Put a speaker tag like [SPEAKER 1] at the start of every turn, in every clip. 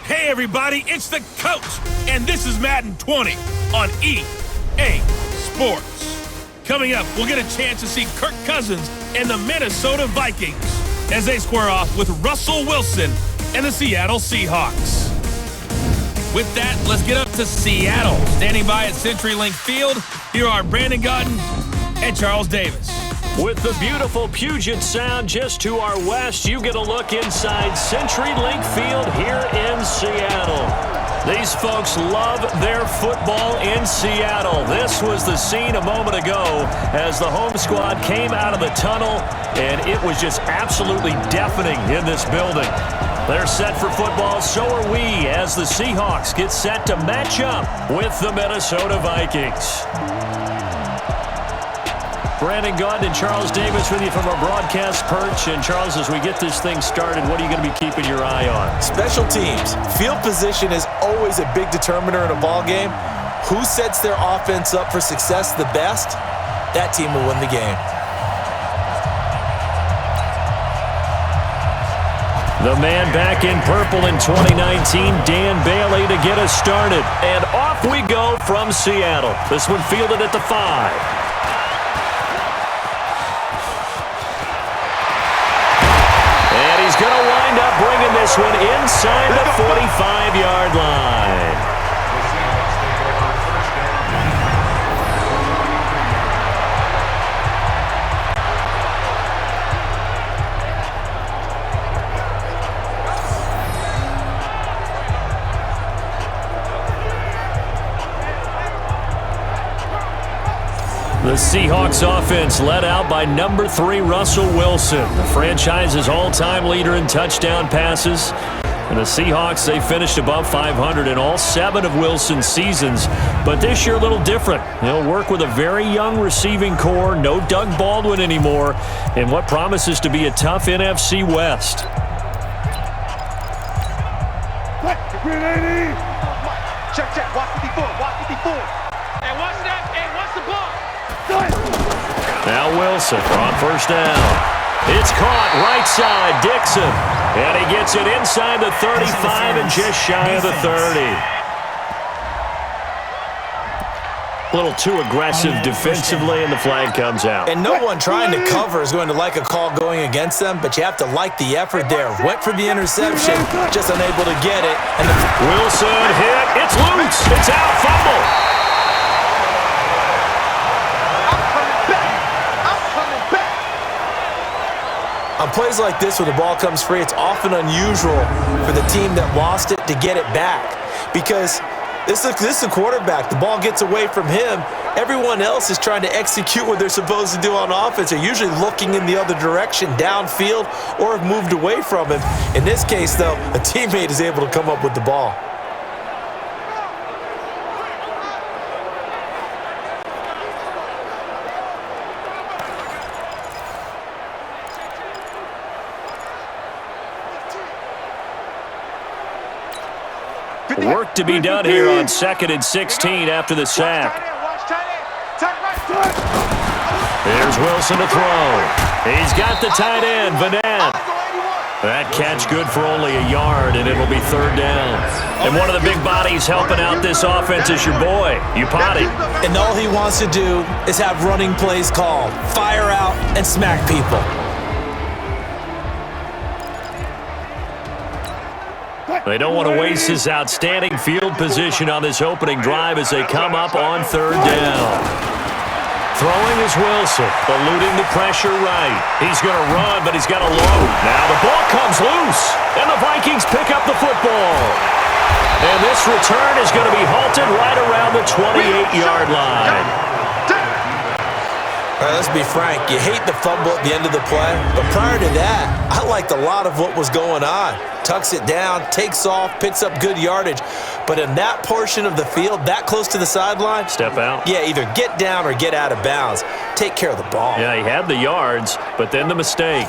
[SPEAKER 1] Hey everybody, it's the coach, and this is Madden 20 on EA Sports. Coming up, we'll get a chance to see Kirk Cousins and the Minnesota Vikings as they square off with Russell Wilson and the Seattle Seahawks. With that, let's get up to Seattle. Standing by at CenturyLink Field, here are Brandon Gaudin and Charles Davis.
[SPEAKER 2] With the beautiful Puget Sound just to our west, you get a look inside CenturyLink Field here in Seattle. These folks love their football in Seattle. This was the scene a moment ago as the home squad came out of the tunnel, and it was just absolutely deafening in this building. They're set for football, so are we, as the Seahawks get set to match up with the Minnesota Vikings. Brandon Gaudin and Charles Davis with you from our broadcast perch. And Charles, as we get this thing started, what are you going to be keeping your eye on?
[SPEAKER 3] Special teams. Field position is always a big determiner in a ball game. Who sets their offense up for success the best, that team will win the game.
[SPEAKER 2] The man back in purple in 2019, Dan Bailey, to get us started. And off we go from Seattle. This one fielded at the 5. He's going to wind up bringing this one inside the 45-yard line. The Seahawks offense led out by number 3, Russell Wilson, the franchise's all-time leader in touchdown passes. And the Seahawks, they finished above 500 in all 7 of Wilson's seasons. But this year a little different. He'll work with a very young receiving core, no Doug Baldwin anymore, in what promises to be a tough NFC West.
[SPEAKER 4] Check. Watch 54. And watch that. And watch the ball.
[SPEAKER 2] Now Wilson on first down. It's caught right side, Dixon. And he gets it inside the 35 and just shy of the 30. A little too aggressive defensively, and the flag comes out.
[SPEAKER 3] And no one trying to cover is going to like a call going against them, but you have to like the effort there. Went for the interception, just unable to get it. And
[SPEAKER 2] Wilson hit. It's loose. It's out. Fumble.
[SPEAKER 3] On plays like this where the ball comes free, it's often unusual for the team that lost it to get it back. Because this is a quarterback. The ball gets away from him. Everyone else is trying to execute what they're supposed to do on offense. They're usually looking in the other direction, downfield, or have moved away from him. In this case, though, a teammate is able to come up with the ball.
[SPEAKER 2] Work to be done here on 2nd and 16 after the sack. There's Wilson to throw. He's got the tight end, Vanette. That catch good for only a yard, and it'll be 3rd down. And one of the big bodies helping out this offense is your boy, Upati.
[SPEAKER 3] And all he wants to do is have running plays called. Fire out and smack people.
[SPEAKER 2] They don't want to waste this outstanding field position on this opening drive as they come up on 3rd down. Throwing is Wilson, eluding the pressure right. He's going to run, but he's got to load. Now the ball comes loose, and the Vikings pick up the football. And this return is going to be halted right around the 28-yard line.
[SPEAKER 3] All right, let's be frank. You hate the fumble at the end of the play, but prior to that, I liked a lot of what was going on. Tucks it down, takes off, picks up good yardage. But in that portion of the field, that close to the sideline,
[SPEAKER 2] step out.
[SPEAKER 3] Yeah, either get down or get out of bounds. Take care of the ball.
[SPEAKER 2] Yeah, he had the yards, but then the mistake.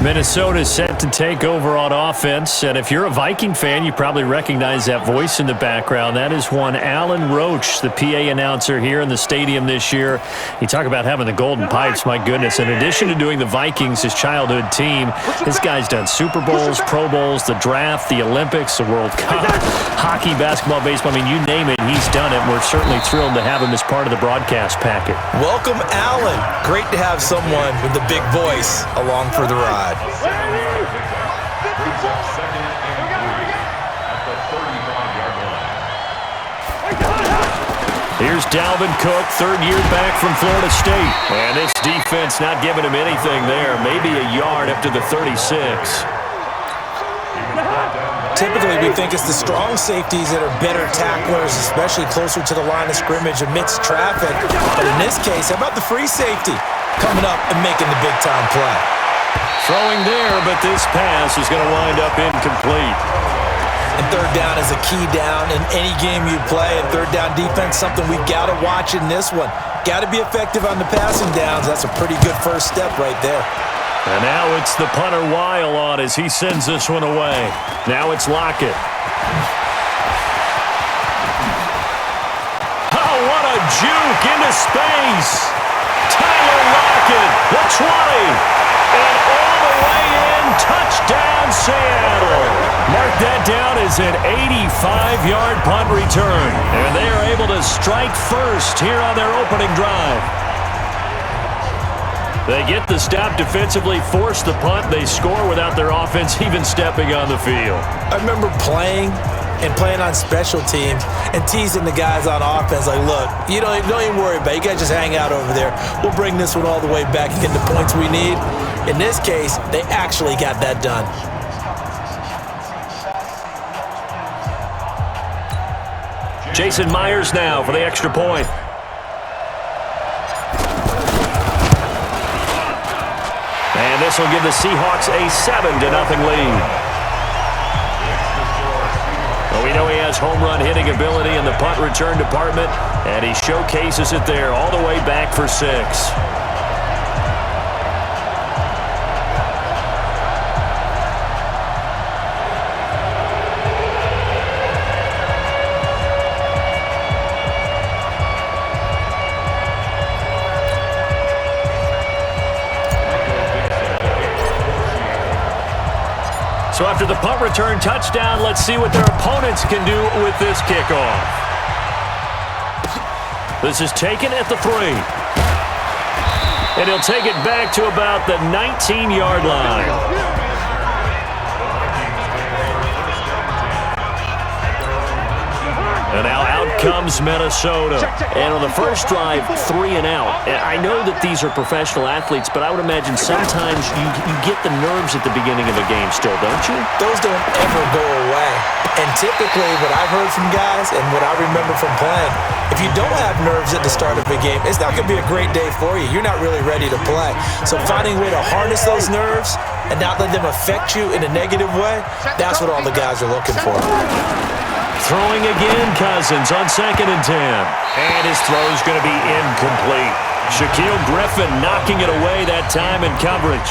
[SPEAKER 2] Minnesota set to take over on offense, and if you're a Viking fan, you probably recognize that voice in the background. That is one Alan Roach, the PA announcer here in the stadium this year. You talk about having the golden pipes, my goodness. In addition to doing the Vikings, his childhood team, this guy's done Super Bowls, Pro Bowls, the draft, the Olympics, the World Cup, hockey, basketball, baseball. I mean, you name it, he's done it. We're certainly thrilled to have him as part of the broadcast packet.
[SPEAKER 3] Welcome, Alan. Great to have someone with the big voice along for the ride.
[SPEAKER 2] Here's Dalvin Cook, third year back from Florida State. And this defense not giving him anything there. Maybe a yard up to the 36.
[SPEAKER 3] Typically, we think it's the strong safeties that are better tacklers, especially closer to the line of scrimmage amidst traffic. But in this case, how about the free safety coming up and making the big-time play?
[SPEAKER 2] Throwing there, but this pass is going to wind up incomplete.
[SPEAKER 3] And third down is a key down in any game you play. And third down defense, something we've got to watch in this one. Got to be effective on the passing downs. That's a pretty good first step right there.
[SPEAKER 2] And now it's the punter Weil on as he sends this one away. Now it's Lockett. Oh, what a juke into space. Tyler Lockett, the 20. And all the way in, touchdown Seattle. Mark that down as an 85-yard punt return. And they are able to strike first here on their opening drive. They get the stop defensively, force the punt. They score without their offense even stepping on the field.
[SPEAKER 3] I remember playing on special teams and teasing the guys on offense like, look, you don't even worry about it. You guys just hang out over there. We'll bring this one all the way back and get the points we need. In this case, they actually got that done.
[SPEAKER 2] Jason Myers now for the extra point. And this will give the Seahawks a 7-0 lead. Well, we know he has home run hitting ability in the punt return department, and he showcases it there all the way back for 6. So after the punt return touchdown, let's see what their opponents can do with this kickoff. This is taken at the 3. And he'll take it back to about the 19-yard line. And now out comes Minnesota. And on the first drive, 3 and out. And I know that these are professional athletes, but I would imagine sometimes you get the nerves at the beginning of a game still, don't you?
[SPEAKER 3] Those don't ever go away. And typically what I've heard from guys and what I remember from playing, if you don't have nerves at the start of a game, it's not going to be a great day for you. You're not really ready to play. So finding a way to harness those nerves and not let them affect you in a negative way, that's what all the guys are looking for.
[SPEAKER 2] Throwing again, Cousins on 2nd and 10. And his throw's going to be incomplete. Shaquille Griffin knocking it away that time in coverage.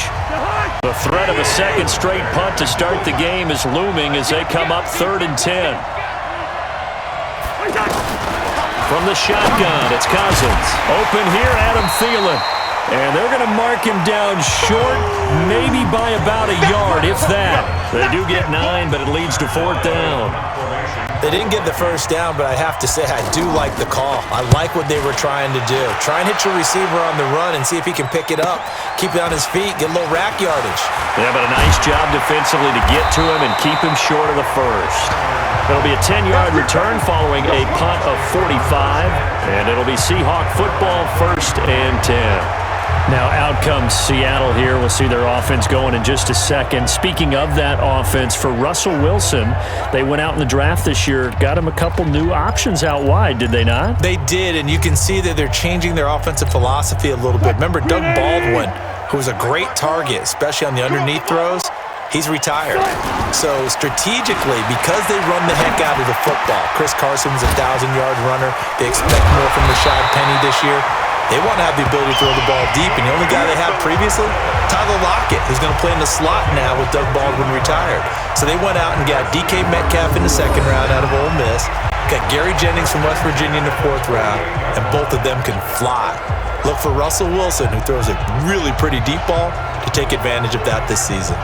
[SPEAKER 2] The threat of a second straight punt to start the game is looming as they come up 3rd and 10. From the shotgun, it's Cousins. Open here, Adam Thielen. And they're going to mark him down short, maybe by about a yard, if that. They do get 9, but it leads to 4th down.
[SPEAKER 3] They didn't get the first down, but I have to say I do like the call. I like what they were trying to do. Try and hit your receiver on the run and see if he can pick it up. Keep it on his feet, get a little rack yardage.
[SPEAKER 2] Yeah, but a nice job defensively to get to him and keep him short of the first. It'll be a 10-yard return following a punt of 45, and it'll be Seahawk football 1st and 10. Now out comes Seattle here. We'll see their offense going in just a second. Speaking of that offense, for Russell Wilson, they went out in the draft this year, got him a couple new options out wide, did they not?
[SPEAKER 3] They did, and you can see that they're changing their offensive philosophy a little bit. Remember Doug Baldwin, who was a great target, especially on the underneath throws? He's retired. So strategically, because they run the heck out of the football, Chris Carson's a 1,000-yard runner. They expect more from Rashad Penny this year. They want to have the ability to throw the ball deep, and the only guy they had previously, Tyler Lockett, who's going to play in the slot now with Doug Baldwin retired. So they went out and got DK Metcalf in the second round out of Ole Miss, got Gary Jennings from West Virginia in the fourth round, and both of them can fly. Look for Russell Wilson, who throws a really pretty deep ball, to take advantage of that this season.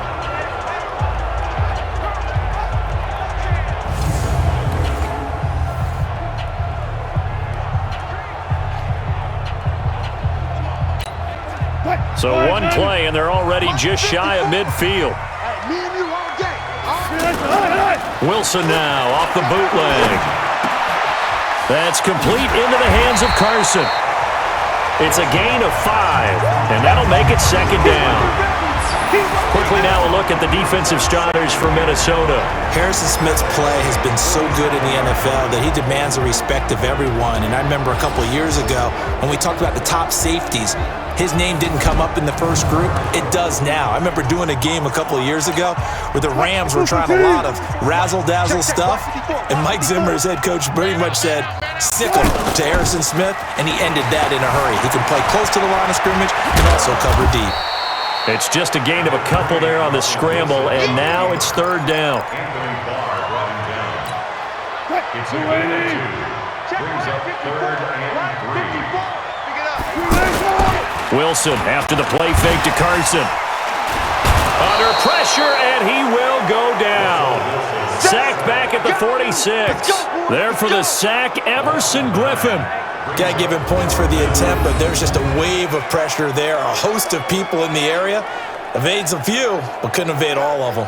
[SPEAKER 2] So one play, and they're already just shy of midfield. Wilson now off the bootleg. That's complete into the hands of Carson. It's a gain of 5, and that'll make it second down. Quickly now a look at the defensive starters for Minnesota.
[SPEAKER 3] Harrison Smith's play has been so good in the NFL that he demands the respect of everyone. And I remember a couple of years ago when we talked about the top safeties, his name didn't come up in the first group. It does now. I remember doing a game a couple of years ago where the Rams were trying a lot of razzle-dazzle stuff, and Mike Zimmer, his head coach, pretty much said, sickle to Harrison Smith, and he ended that in a hurry. He can play close to the line of scrimmage and also cover deep.
[SPEAKER 2] It's just a gain of a couple there on the scramble, and now it's third down.
[SPEAKER 5] It's a gain of 2. Brings up third and 3.
[SPEAKER 2] Wilson after the play fake to Carson. Under pressure, and he will go down. Sacked back at the 46. There for the sack, Everson Griffin.
[SPEAKER 3] Got to give him points for the attempt, but there's just a wave of pressure there. A host of people in the area. Evades a few, but couldn't evade all of them.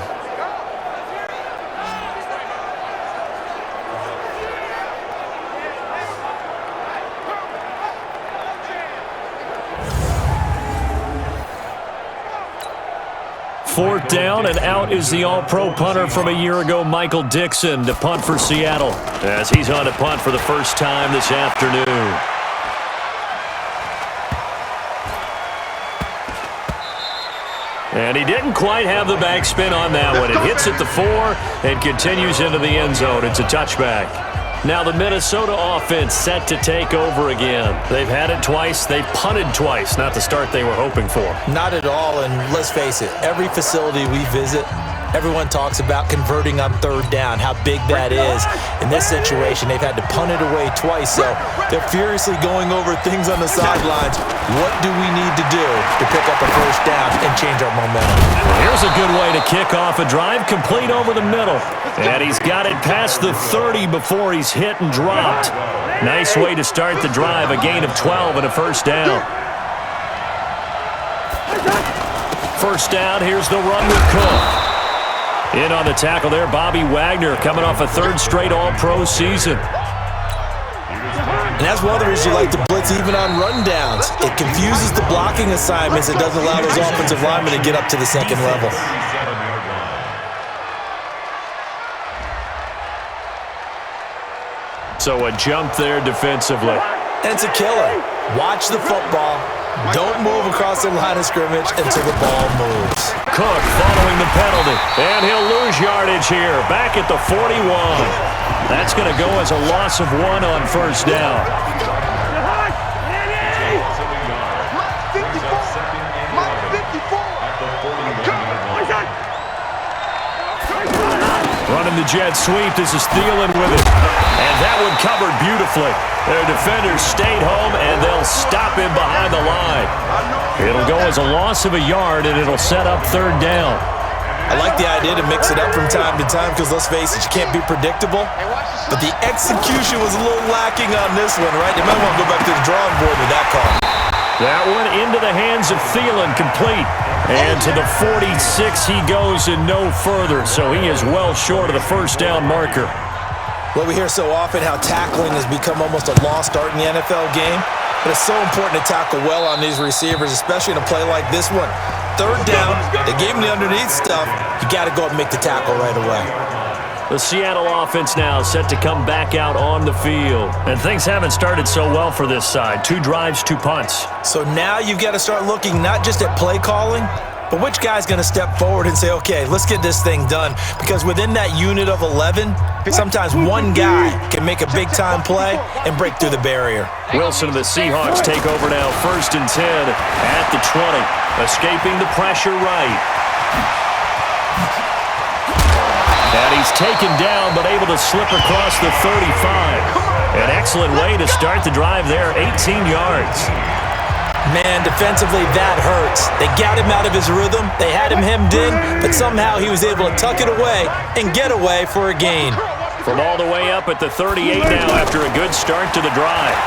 [SPEAKER 2] Fourth down, and out is the all-pro punter from a year ago, Michael Dixon, to punt for Seattle, as he's on to punt for the first time this afternoon. And he didn't quite have the backspin on that one. It hits at the 4 and continues into the end zone. It's a touchback. Now the Minnesota offense set to take over again. They've had it twice. They've punted twice. Not the start they were hoping for.
[SPEAKER 3] Not at all, and let's face it, every facility we visit, everyone talks about converting on third down, how big that is. In this situation, they've had to punt it away twice, so they're furiously going over things on the sidelines. What do we need to do to pick up a first down and change our momentum?
[SPEAKER 2] Well, here's a good way to kick off a drive, complete over the middle. And he's got it past the 30 before he's hit and dropped. Nice way to start the drive, a gain of 12 and a first down. First down, here's the run with Cook. In on the tackle there, Bobby Wagner, coming off a third straight All-Pro season.
[SPEAKER 3] And that's one of the reasons you like to blitz even on rundowns. It confuses the blocking assignments. It doesn't allow those offensive linemen to get up to the second level.
[SPEAKER 2] So a jump there defensively.
[SPEAKER 3] And it's a killer. Watch the football. Don't move across the line of scrimmage until the ball moves.
[SPEAKER 2] Cook following the penalty. And he'll lose yardage here. Back at the 41. That's going to go as a loss of 1 on first down. Running the jet sweep. This is Thielen with it. And that one covered beautifully. Their defenders stayed home, and they'll stop him behind the line. It'll go as a loss of a yard, and it'll set up third down.
[SPEAKER 3] I like the idea to mix it up from time to time because, let's face it, you can't be predictable. But the execution was a little lacking on this one, right? They might want to go back to the drawing board with that call.
[SPEAKER 2] That one into the hands of Thielen, complete. And to the 46 he goes and no further, so he is well short of the first down marker.
[SPEAKER 3] Well, we hear so often how tackling has become almost a lost art in the NFL game, but it's so important to tackle well on these receivers, especially in a play like this one. Third down, they gave him the underneath stuff. You got to go and make the tackle right away.
[SPEAKER 2] The Seattle offense now set to come back out on the field. And things haven't started so well for this side. 2 drives, 2 punts.
[SPEAKER 3] So now you've got to start looking not just at play calling, But which guy's going to step forward and say, okay, let's get this thing done? Because within that unit of 11, sometimes one guy can make a big-time play and break through the barrier.
[SPEAKER 2] Wilson and the Seahawks take over now, 1st and 10 at the 20. Escaping the pressure right. And he's taken down, but able to slip across the 35. An excellent way to start the drive there, 18 yards.
[SPEAKER 3] Man, defensively, that hurts. They got him out of his rhythm. They had him hemmed in, but somehow he was able to tuck it away and get away for a gain.
[SPEAKER 2] From all the way up at the 38 now after a good start to the drive.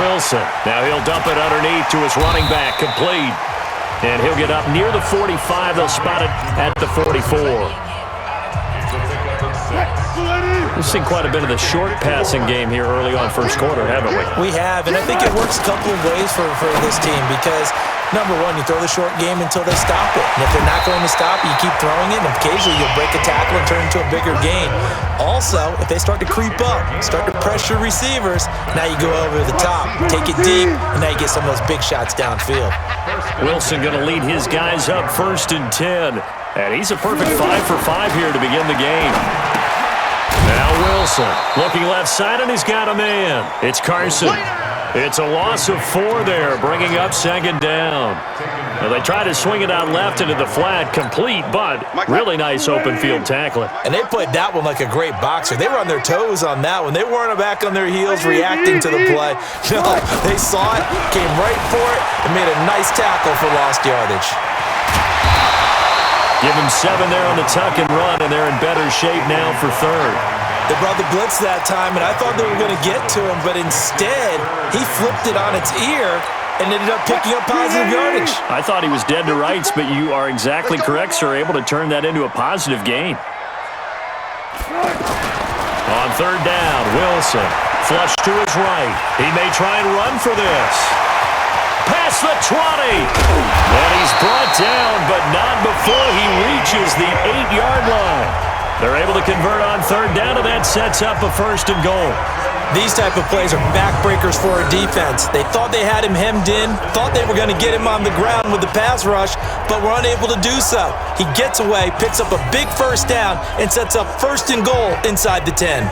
[SPEAKER 2] Wilson, now he'll dump it underneath to his running back, complete. And he'll get up near the 45. They'll spot it at the 44. We've seen quite a bit of the short passing game here early on first quarter, haven't we?
[SPEAKER 3] We have, and I think it works a couple of ways for this team because, number one, you throw the short game until they stop it. And if they're not going to stop it, you keep throwing it, and occasionally you'll break a tackle and turn it into a bigger gain. Also, if they start to creep up, start to pressure receivers, now you go over the top, take it deep, and now you get some of those big shots downfield.
[SPEAKER 2] Wilson going to lead his guys up 1st and 10. And he's a perfect 5 for 5 here to begin the game. Now Wilson looking left side, and he's got a man. It's Carson. It's a loss of 4 there, bringing up 2nd down. Now they try to swing it out left into the flat, complete, but really nice open field tackling.
[SPEAKER 3] And they played that one like a great boxer. They were on their toes on that one. They weren't back on their heels reacting to the play. No, they saw it, came right for it, and made a nice tackle for lost yardage.
[SPEAKER 2] Give him 7 there on the tuck and run, and they're in better shape now for 3rd.
[SPEAKER 3] They brought the blitz that time, and I thought they were going to get to him, but instead, he flipped it on its ear and ended up picking up positive yardage.
[SPEAKER 2] I thought he was dead to rights, but you are exactly correct, sir, able to turn that into a positive gain. On 3rd down, Wilson, flush to his right. He may try and run for this. Past the 20. And he's brought down, but not before he reaches the 8-yard line. They're able to convert on 3rd down, and that sets up a 1st and goal.
[SPEAKER 3] These type of plays are backbreakers for a defense. They thought they had him hemmed in, thought they were going to get him on the ground with the pass rush, but were unable to do so. He gets away, picks up a big 1st down, and sets up 1st and goal inside the 10.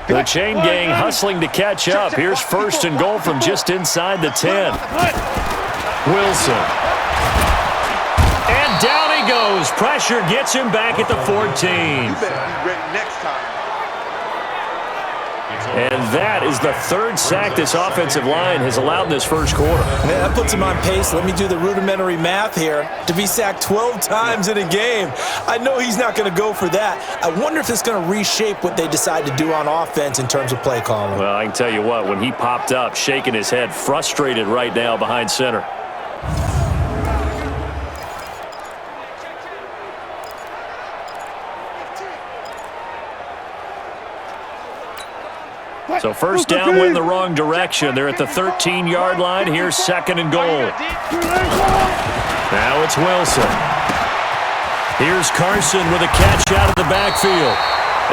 [SPEAKER 2] The chain gang hustling to catch up. Here's 1st and goal from just inside the 10. Wilson. And down he goes. Pressure gets him back at the 14. And that is the 3rd sack this offensive line has allowed in this first quarter.
[SPEAKER 3] Man, that puts him on pace. Let me do the rudimentary math here. To be sacked 12 times in a game. I know he's not going to go for that. I wonder if it's going to reshape what they decide to do on offense in terms of play calling.
[SPEAKER 2] Well, I can tell you what, when he popped up, shaking his head, frustrated right now behind center. So 1st down went in the wrong direction. They're at the 13-yard line. Here's 2nd and goal. Now it's Wilson. Here's Carson with a catch out of the backfield.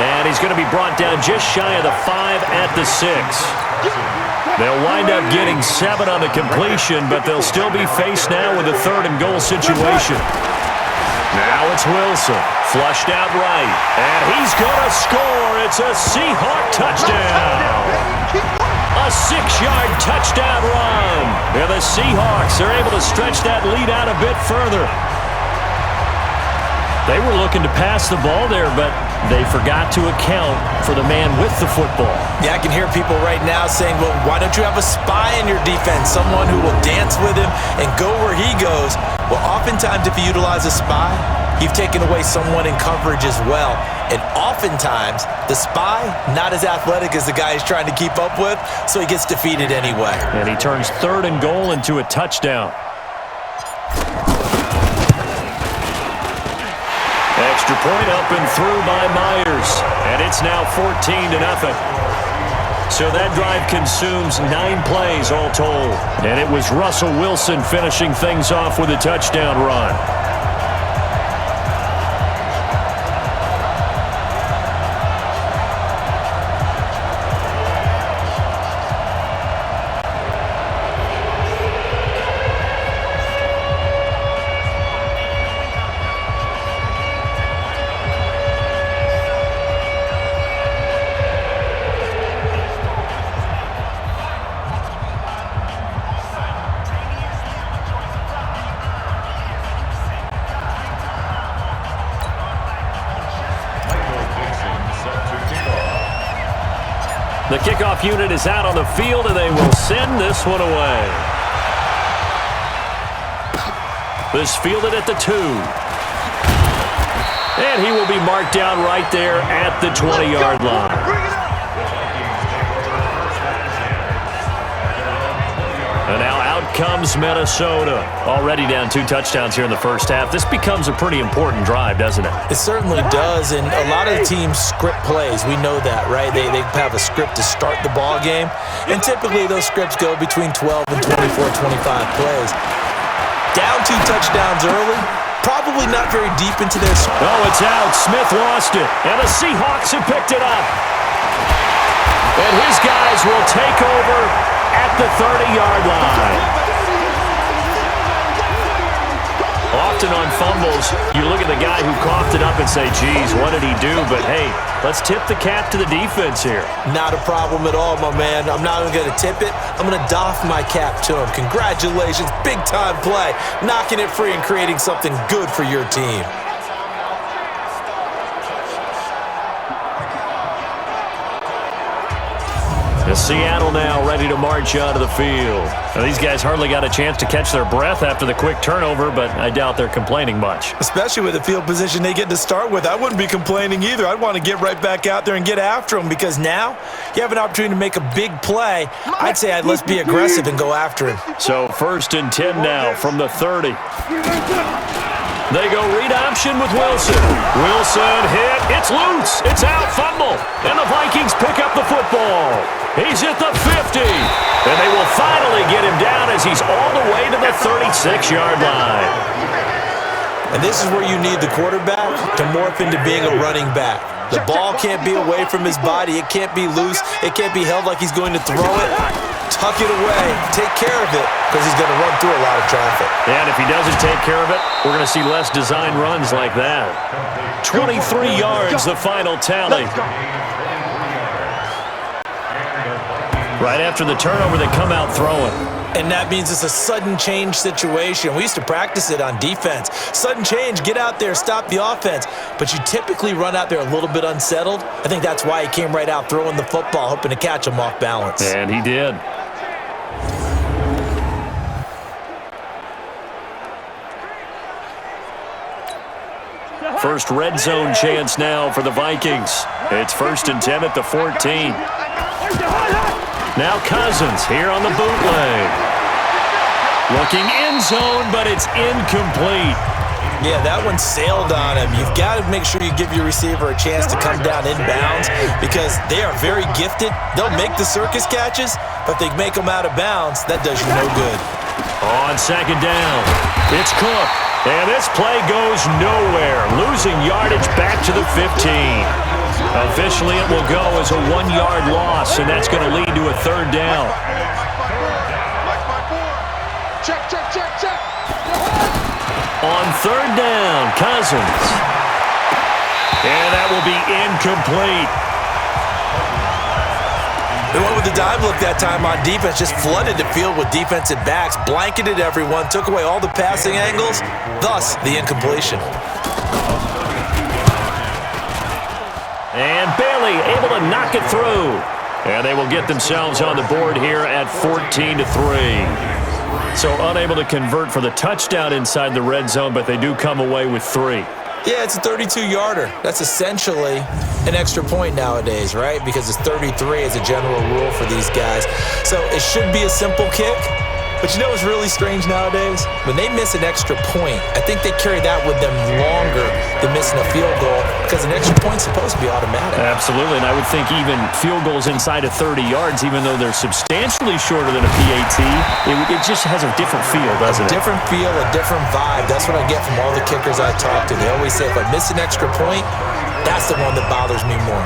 [SPEAKER 2] And he's going to be brought down just shy of the 5 at the 6. They'll wind up getting 7 on the completion, but they'll still be faced now with a 3rd and goal situation. Now it's Wilson, flushed out right, and he's going to score. It's a Seahawk touchdown. A 6-yard touchdown run. And the Seahawks are able to stretch that lead out a bit further. They were looking to pass the ball there, but they forgot to account for the man with the football.
[SPEAKER 3] Yeah, I can hear people right now saying, well, why don't you have a spy in your defense, someone who will dance with him and go where he goes? Well, oftentimes if you utilize a spy, you've taken away someone in coverage as well. And oftentimes, the spy, not as athletic as the guy he's trying to keep up with, so he gets defeated anyway.
[SPEAKER 2] And he turns 3rd and goal into a touchdown. Extra point up and through by Myers. And it's now 14-0. So that drive consumes 9 plays all told. And it was Russell Wilson finishing things off with a touchdown run. The kickoff unit is out on the field, and they will send this one away. This fielded at the 2. And he will be marked down right there at the 20-yard line. And now out comes Minnesota. Already down 2 touchdowns here in the first half. This becomes a pretty important drive, doesn't it?
[SPEAKER 3] It certainly does, and a lot of the teams script plays. We know that, right? They have a script to start the ball game, and typically those scripts go between 12 and 24, 25 plays. Down 2 touchdowns early, probably not very deep into their script.
[SPEAKER 2] Oh, it's out. Smith lost it, and the Seahawks have picked it up. And his guys will take over at the 30-yard line. Often on fumbles, you look at the guy who coughed it up and say, geez, what did he do? But, hey, let's tip the cap to the defense here.
[SPEAKER 3] Not a problem at all, my man. I'm not even going to tip it. I'm going to doff my cap to him. Congratulations. Big-time play. Knocking it free and creating something good for your team.
[SPEAKER 2] Seattle now ready to march out of the field. Now, these guys hardly got a chance to catch their breath after the quick turnover, but I doubt they're complaining much.
[SPEAKER 3] Especially with the field position they get to start with. I wouldn't be complaining either. I'd want to get right back out there and get after them because now you have an opportunity to make a big play. I'd say let's be aggressive and go after him.
[SPEAKER 2] So 1st and 10 now from the 30. They go read option with Wilson. Wilson hit. It's loose. It's out. Fumble. And the Vikings pick up the football. He's at the 50. And they will finally get him down as he's all the way to the 36-yard line.
[SPEAKER 3] And this is where you need the quarterback to morph into being a running back. The ball can't be away from his body. It can't be loose. It can't be held like he's going to throw it. Tuck it away. Take care of it because he's going to run through a lot of traffic.
[SPEAKER 2] And if he doesn't take care of it, we're going to see less design runs like that. 23 yards, the final tally. Right after the turnover, they come out throwing.
[SPEAKER 3] And that means it's a sudden change situation. We used to practice it on defense. Sudden change, get out there, stop the offense. But you typically run out there a little bit unsettled. I think that's why he came right out throwing the football, hoping to catch him off balance.
[SPEAKER 2] And he did. First red zone chance now for the Vikings. It's 1st and 10 at the 14. Now Cousins here on the bootleg. Looking end zone, but it's incomplete.
[SPEAKER 3] Yeah, that one sailed on him. You've got to make sure you give your receiver a chance to come down inbounds because they are very gifted. They'll make the circus catches, but if they make them out of bounds, that does you no good.
[SPEAKER 2] On 2nd down, it's Cook. And this play goes nowhere, losing yardage back to the 15. Officially, it will go as a 1-yard loss, and that's going to lead to a 3rd down.
[SPEAKER 4] Check, check, check, check.
[SPEAKER 2] On 3rd down, Cousins. And that will be incomplete.
[SPEAKER 3] They went with the dive look that time on defense, just flooded the field with defensive backs, blanketed everyone, took away all the passing angles, thus the incompletion.
[SPEAKER 2] And Bailey able to knock it through. And they will get themselves on the board here at 14-3. So unable to convert for the touchdown inside the red zone, but they do come away with 3.
[SPEAKER 3] Yeah, it's a 32-yarder. That's essentially an extra point nowadays, right? Because it's 33 as a general rule for these guys. So it should be a simple kick, But you know what's really strange nowadays? When they miss an extra point, I think they carry that with them longer than missing a field goal because an extra point's supposed to be automatic.
[SPEAKER 2] Absolutely, and I would think even field goals inside of 30 yards, even though they're substantially shorter than a PAT, it just has a different feel, doesn't it?
[SPEAKER 3] A different feel, a different vibe. That's what I get from all the kickers I talk to. They always say, if I miss an extra point, that's the one that bothers me more.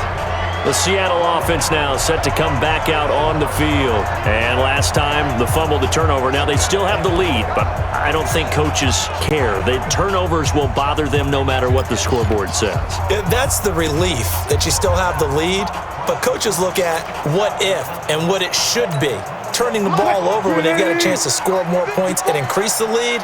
[SPEAKER 2] The Seattle offense now set to come back out on the field. And last time, the fumble, the turnover. Now, they still have the lead, but I don't think coaches care. The turnovers will bother them no matter what the scoreboard says.
[SPEAKER 3] That's the relief, that you still have the lead, but coaches look at what if and what it should be. Turning the ball over when they've got a chance to score more points and increase the lead,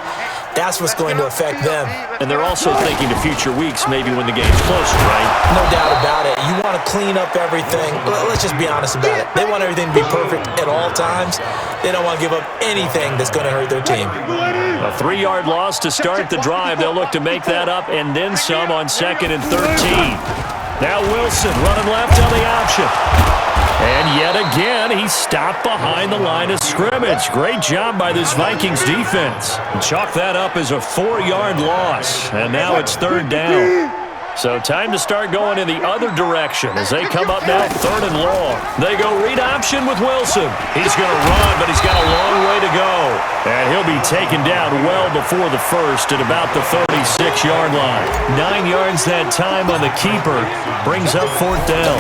[SPEAKER 3] that's what's going to affect them.
[SPEAKER 2] And they're also thinking to future weeks, maybe when the game's closer, right?
[SPEAKER 3] No doubt about it. You want to clean up everything. Let's just be honest about it. They want everything to be perfect at all times. They don't want to give up anything that's going to hurt their team.
[SPEAKER 2] A 3-yard loss to start the drive. They'll look to make that up and then some on 2nd and 13. Now Wilson running left on the option. And yet again, he's stopped behind the line of scrimmage. Great job by this Vikings defense. Chalk that up as a 4-yard loss. And now it's 3rd down. So time to start going in the other direction as they come up now 3rd and long. They go read option with Wilson. He's going to run, but he's got a long way to go. And he'll be taken down well before the first at about the 36-yard line. 9 yards that time on the keeper. Brings up 4th down.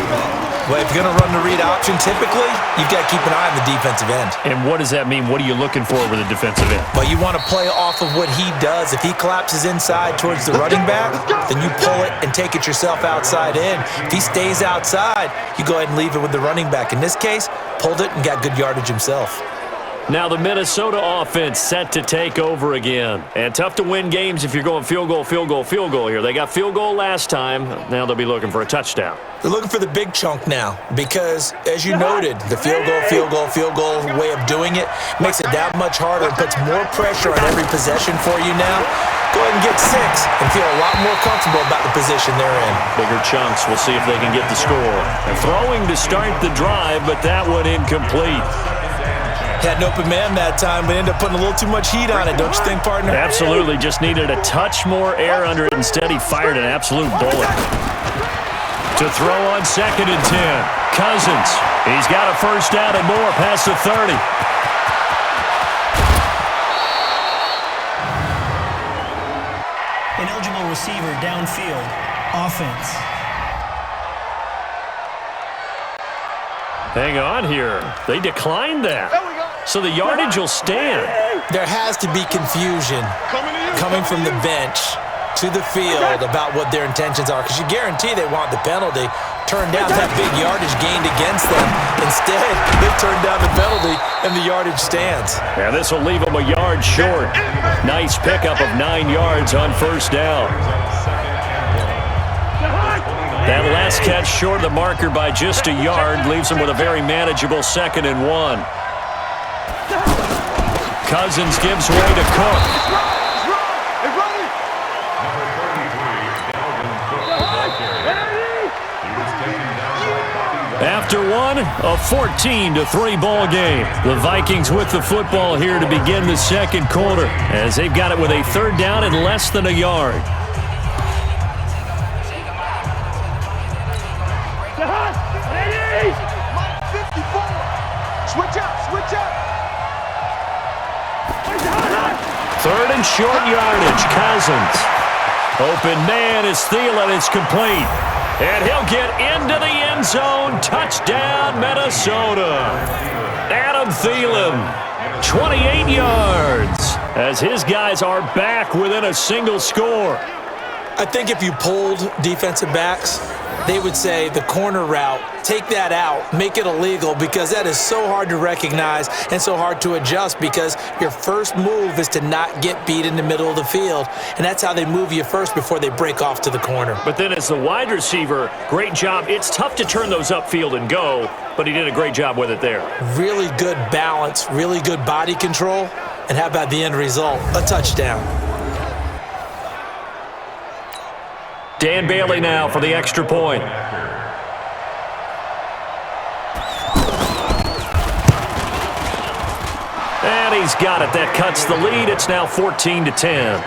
[SPEAKER 3] Well, if you're going to run the read option, typically, you've got to keep an eye on the defensive end.
[SPEAKER 2] And what does that mean? What are you looking for with a defensive end?
[SPEAKER 3] Well, you want to play off of what he does. If he collapses inside towards the running back, then you pull it and take it yourself outside in. If he stays outside, you go ahead and leave it with the running back. In this case, pulled it and got good yardage himself.
[SPEAKER 2] Now the Minnesota offense set to take over again. And tough to win games if you're going field goal, field goal, field goal here. They got field goal last time. Now they'll be looking for a touchdown.
[SPEAKER 3] They're looking for the big chunk now because, as you noted, the field goal way of doing it makes it that much harder and puts more pressure on every possession for you now. Go ahead and get 6 and feel a lot more comfortable about the position they're in.
[SPEAKER 2] Bigger chunks. We'll see if they can get the score. They're throwing to start the drive, but that one incomplete.
[SPEAKER 3] Had an open man that time, but ended up putting a little too much heat on it, don't you think, partner?
[SPEAKER 2] Absolutely. Just needed a touch more air under it. Instead, he fired an absolute bullet. To throw on 2nd and 10. Cousins. He's got a first down and more past the 30.
[SPEAKER 6] An eligible receiver downfield. Offense.
[SPEAKER 2] Hang on here. They declined that. So the yardage will stand.
[SPEAKER 3] There has to be confusion coming from the bench to the field about what their intentions are because you guarantee they want the penalty. Turned down that big yardage gained against them. Instead, they turned down the penalty and the yardage stands.
[SPEAKER 2] Yeah, this will leave them a yard short. Nice pickup of 9 yards on first down. That last catch short of the marker by just a yard leaves them with a very manageable 2nd and 1. Cousins gives way to Cook. After one, a 14-3 ball game. The Vikings with the football here to begin the second quarter as they've got it with a 3rd down and less than a yard.
[SPEAKER 4] Switch up.
[SPEAKER 2] 3rd and short yardage. Cousins. Open man is Thielen. It's complete. And he'll get into the end zone. Touchdown, Minnesota. Adam Thielen, 28 yards, as his guys are back within a single score.
[SPEAKER 3] I think if you polled defensive backs, they would say the corner route, take that out, make it illegal because that is so hard to recognize and so hard to adjust because your first move is to not get beat in the middle of the field. And that's how they move you first before they break off to the corner.
[SPEAKER 2] But then as the wide receiver, great job. It's tough to turn those upfield and go, but he did a great job with it there.
[SPEAKER 3] Really good balance, really good body control. And how about the end result? A touchdown.
[SPEAKER 2] Dan Bailey now for the extra point. And he's got it. That cuts the lead. It's now 14-10.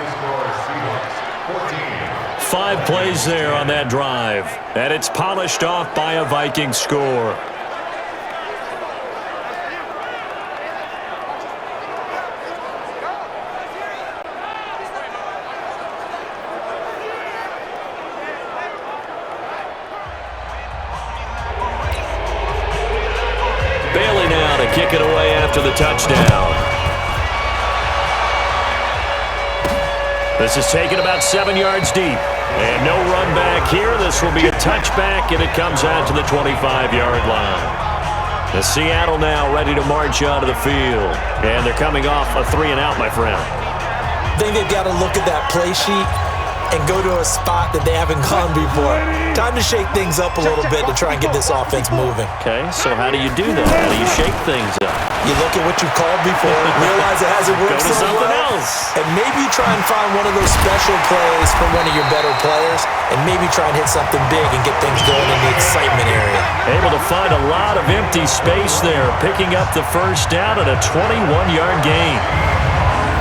[SPEAKER 2] 5 plays there on that drive. And it's polished off by a Viking score. Bailey now to kick it away after the touchdown. This is taken about 7 yards deep. And no run back here. This will be a touchback, and it comes out to the 25-yard line. The Seattle now ready to march onto the field. And they're coming off a 3-and-out, my friend.
[SPEAKER 3] I think they've got to look at that play sheet and go to a spot that they haven't gone before. Time to shake things up a little bit to try and get this offense moving.
[SPEAKER 2] Okay, so how do you do that? How do you shake things up?
[SPEAKER 3] You look at what you called before, realize it hasn't worked
[SPEAKER 2] Go to
[SPEAKER 3] so
[SPEAKER 2] something
[SPEAKER 3] well,
[SPEAKER 2] else.
[SPEAKER 3] and maybe try and find one of those special plays from one of your better players, and maybe try and hit something big and get things going in the excitement area.
[SPEAKER 2] Able to find a lot of empty space there, picking up the first down at a 21-yard gain.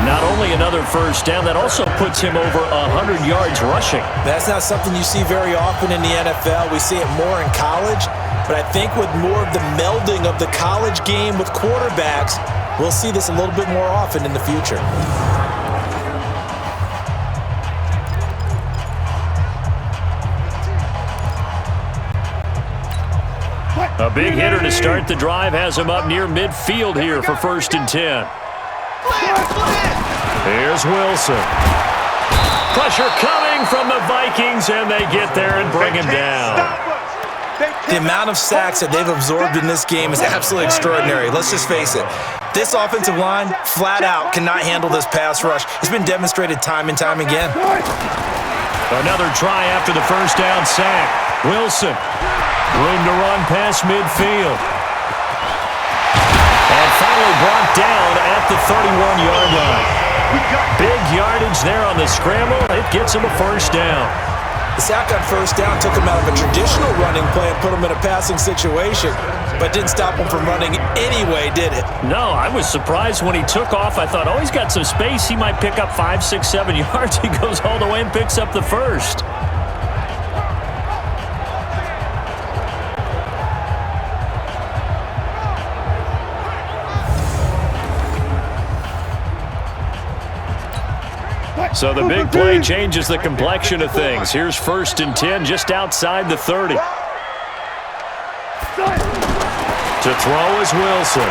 [SPEAKER 2] Not only another first down, that also puts him over 100 yards rushing.
[SPEAKER 3] That's not something you see very often in the NFL. We see it more in college, but I think with more of the melding of the college game with quarterbacks, we'll see this a little bit more often in the future.
[SPEAKER 2] A big hitter to start the drive has him up near midfield here for 1st and 10. Here's Wilson. Pressure coming from the Vikings, and they get there and bring him down.
[SPEAKER 3] The amount of sacks that they've absorbed in this game is absolutely extraordinary. Let's just face it. This offensive line, flat out, cannot handle this pass rush. It's been demonstrated time and time again.
[SPEAKER 2] Another try after the first down sack. Wilson. Room to run past midfield. And finally brought down at the 31-yard line. Big yardage there on the scramble. It gets him a first down.
[SPEAKER 3] The sack on first down took him out of a traditional running play and put him in a passing situation, but didn't stop him from running anyway, did it?
[SPEAKER 2] No, I was surprised when he took off. I thought, oh, he's got some space. He might pick up 5, 6, 7 yards. He goes all the way and picks up the first. So the big play changes the complexion of things. Here's 1st and 10 just outside the 30. To throw is Wilson.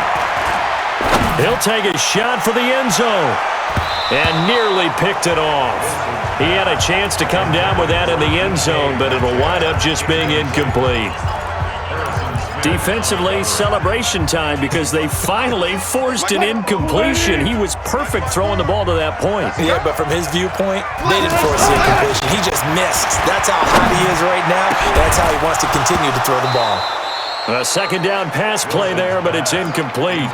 [SPEAKER 2] He'll take a shot for the end zone. And nearly picked it off. He had a chance to come down with that in the end zone, but it'll wind up just being incomplete. Defensively, celebration time because they finally forced an incompletion. He was perfect throwing the ball to that point.
[SPEAKER 3] Yeah, but from his viewpoint, they didn't force the incompletion. He just missed. That's how hot he is right now. That's how he wants to continue to throw the ball.
[SPEAKER 2] A 2nd down pass play there, but it's incomplete.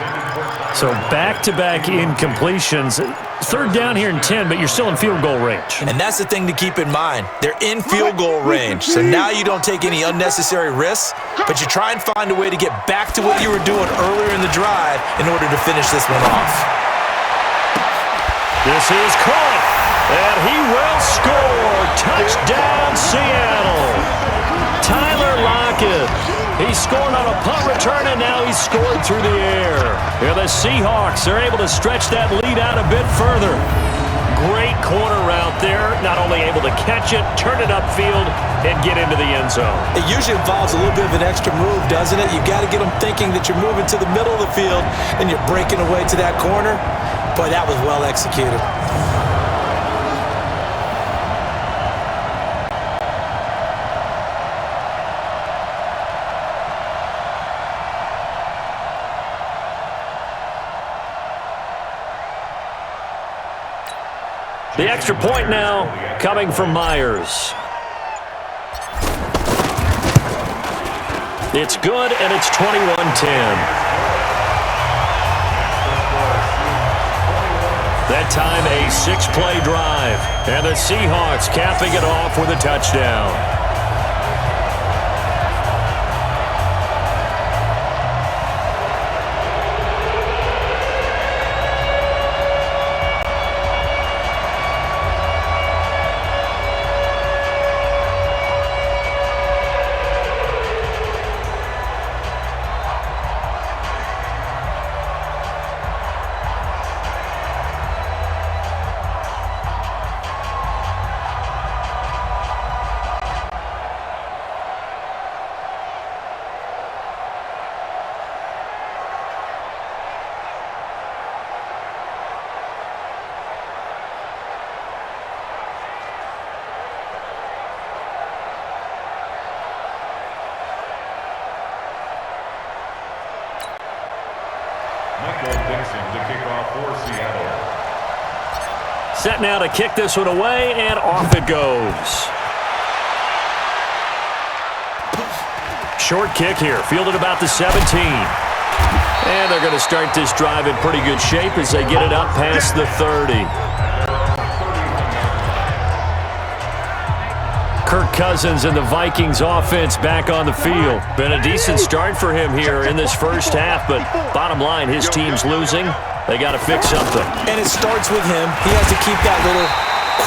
[SPEAKER 2] So back-to-back incompletions. 3rd down here in 10, but you're still in field goal range.
[SPEAKER 3] And that's the thing to keep in mind. They're in field goal range. So now you don't take any unnecessary risks, but you try and find a way to get back to what you were doing earlier in the drive in order to finish this one off.
[SPEAKER 2] This is caught, and he will score. Touchdown, Seattle. Tyler Lockett. He scored on a punt return, and now he's scored through the air. Here the Seahawks are able to stretch that lead out a bit further. Great corner route there. Not only able to catch it, turn it upfield, and get into the end zone.
[SPEAKER 3] It usually involves a little bit of an extra move, doesn't it? You've got to get them thinking that you're moving to the middle of the field, and you're breaking away to that corner. Boy, that was well executed.
[SPEAKER 2] The extra point now coming from Myers. It's good, and it's 21-10. That time a 6-play drive, and the Seahawks capping it off with a touchdown.
[SPEAKER 5] Dixon to kick off for Seattle.
[SPEAKER 2] Set now to kick this one away, and off it goes. Short kick here, fielded about the 17. And they're going to start this drive in pretty good shape as they get it up past the 30. Kirk Cousins and the Vikings offense back on the field. Been a decent start for him here in this first half, but bottom line, his team's losing. They got to fix something.
[SPEAKER 3] And it starts with him. He has to keep that little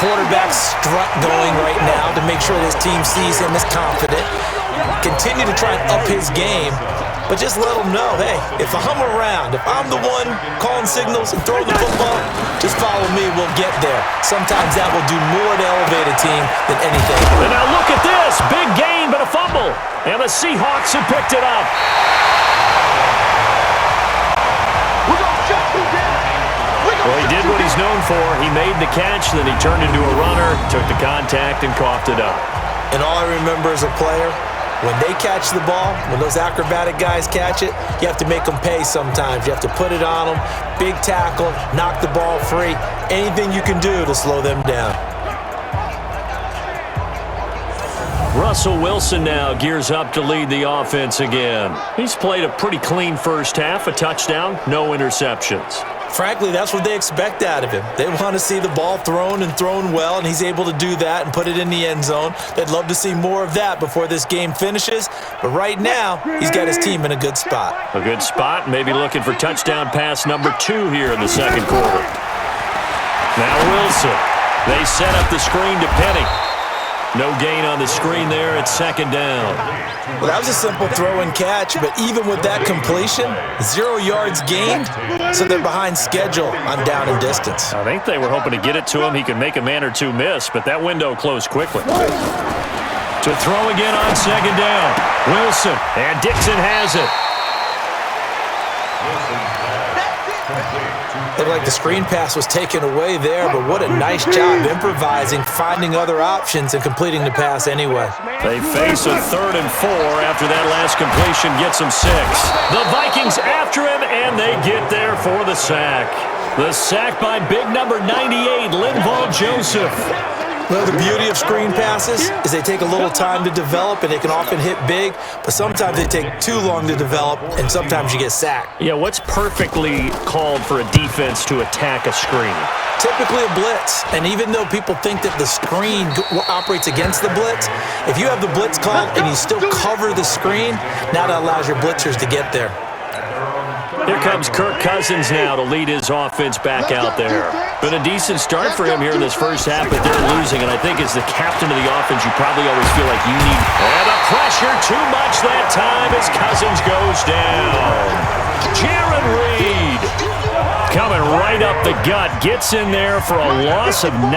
[SPEAKER 3] quarterback strut going right now to make sure his team sees him as confident. Continue to try and up his game, but just let him know, hey, if I'm around, if I'm the one calling signals and throwing the football, just follow me, we'll get there. Sometimes that will do more to elevate a team than anything.
[SPEAKER 2] And now look at this. Big gain, but a fumble. And the Seahawks have picked it up. Well, he did what he's known for. He made the catch, then he turned into a runner, took the contact, and coughed it up.
[SPEAKER 3] And all I remember as a player, when they catch the ball, when those acrobatic guys catch it, you have to make them pay sometimes. You have to put it on them, big tackle, knock the ball free, anything you can do to slow them down.
[SPEAKER 2] Russell Wilson now gears up to lead the offense again. He's played a pretty clean first half, a touchdown, no interceptions.
[SPEAKER 3] Frankly, that's what they expect out of him. They want to see the ball thrown and thrown well, and he's able to do that and put it in the end zone. They'd love to see more of that before this game finishes, but right now, he's got his team in a good spot.
[SPEAKER 2] A good spot, maybe looking for touchdown pass number 2 here in the second quarter. Now Wilson. They set up the screen to Penny. No gain on the screen there at second down.
[SPEAKER 3] Well, that was a simple throw and catch, but even with that completion, 0 yards gained, so they're behind schedule on down and distance.
[SPEAKER 2] I think they were hoping to get it to him. He could make a man or two miss, but that window closed quickly. To throw again on second down. Wilson, and Dixon has it.
[SPEAKER 3] Looked like the screen pass was taken away there, but what a nice job improvising, finding other options, and completing the pass anyway.
[SPEAKER 2] They face a 3rd and 4 after that last completion gets them 6. The Vikings after him, and they get there for the sack. The sack by big number 98, Linval Joseph.
[SPEAKER 3] Well, the beauty of screen passes is they take a little time to develop, and they can often hit big, but sometimes they take too long to develop, and sometimes you get sacked.
[SPEAKER 2] Yeah, what's perfectly called for a defense to attack a screen?
[SPEAKER 3] Typically a blitz, and even though people think that the screen operates against the blitz, if you have the blitz called and you still cover the screen, now that allows your blitzers to get there.
[SPEAKER 2] Here comes Kirk Cousins now to lead his offense back out there. Been a decent start for him here in this first half, but they're losing. And I think as the captain of the offense, you probably always feel like you need... And the pressure too much that time as Cousins goes down. Jaron Reed coming right up the gut. Gets in there for a loss of 9.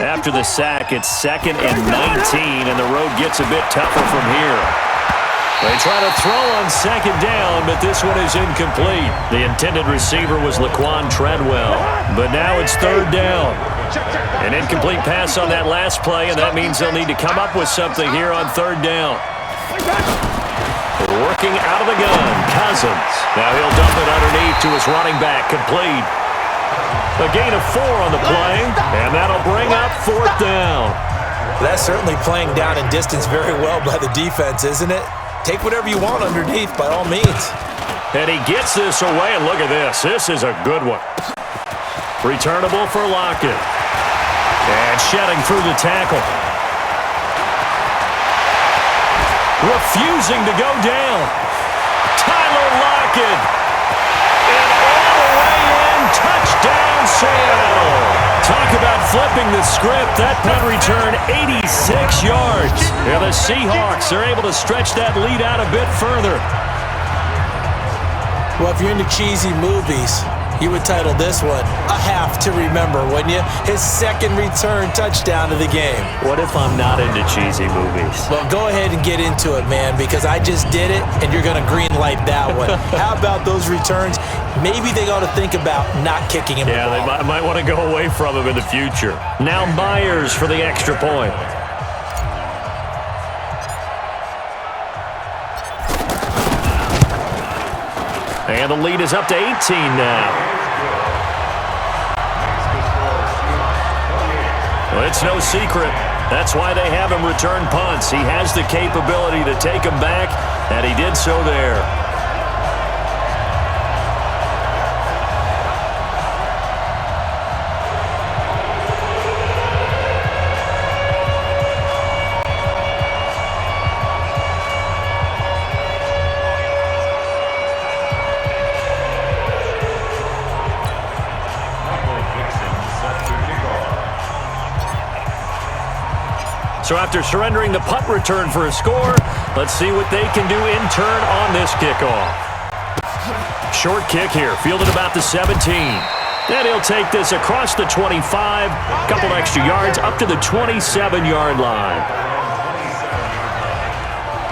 [SPEAKER 2] After the sack, it's 2nd and 19, and the road gets a bit tougher from here. They try to throw on second down, but this one is incomplete. The intended receiver was Laquan Treadwell, but now it's 3rd down. An incomplete pass on that last play, and that means they'll need to come up with something here on 3rd down. Working out of the gun, Cousins. Now he'll dump it underneath to his running back, complete. A gain of 4 on the play, and that'll bring up 4th down.
[SPEAKER 3] That's certainly playing down and distance very well by the defense, isn't it? Take whatever you want underneath, by all means.
[SPEAKER 2] And he gets this away, and look at this. This is a good one. Returnable for Lockett. And shedding through the tackle. Refusing to go down. Tyler Lockett. And all the way in, touchdown Seattle. Talk about flipping the script. That punt return, 86 yards. Yeah, the Seahawks are able to stretch that lead out a bit further.
[SPEAKER 3] Well, if you're into cheesy movies, you would title this one A Half to Remember, wouldn't you? His 2nd return touchdown of the game.
[SPEAKER 2] What if I'm not into cheesy movies?
[SPEAKER 3] Well, go ahead and get into it, man, because I just did it, and you're going to green light that one. How about those returns? Maybe they ought to think about not kicking him the ball.
[SPEAKER 2] Yeah, they might want to go away from him in the future. Now Myers for the extra point. And the lead is up to 18 now. Well, it's no secret. That's why they have him return punts. He has the capability to take them back, and he did so there. So after surrendering the punt return for a score, let's see what they can do in turn on this kickoff. Short kick here, fielded about the 17. And he'll take this across the 25, couple extra yards up to the 27-yard line.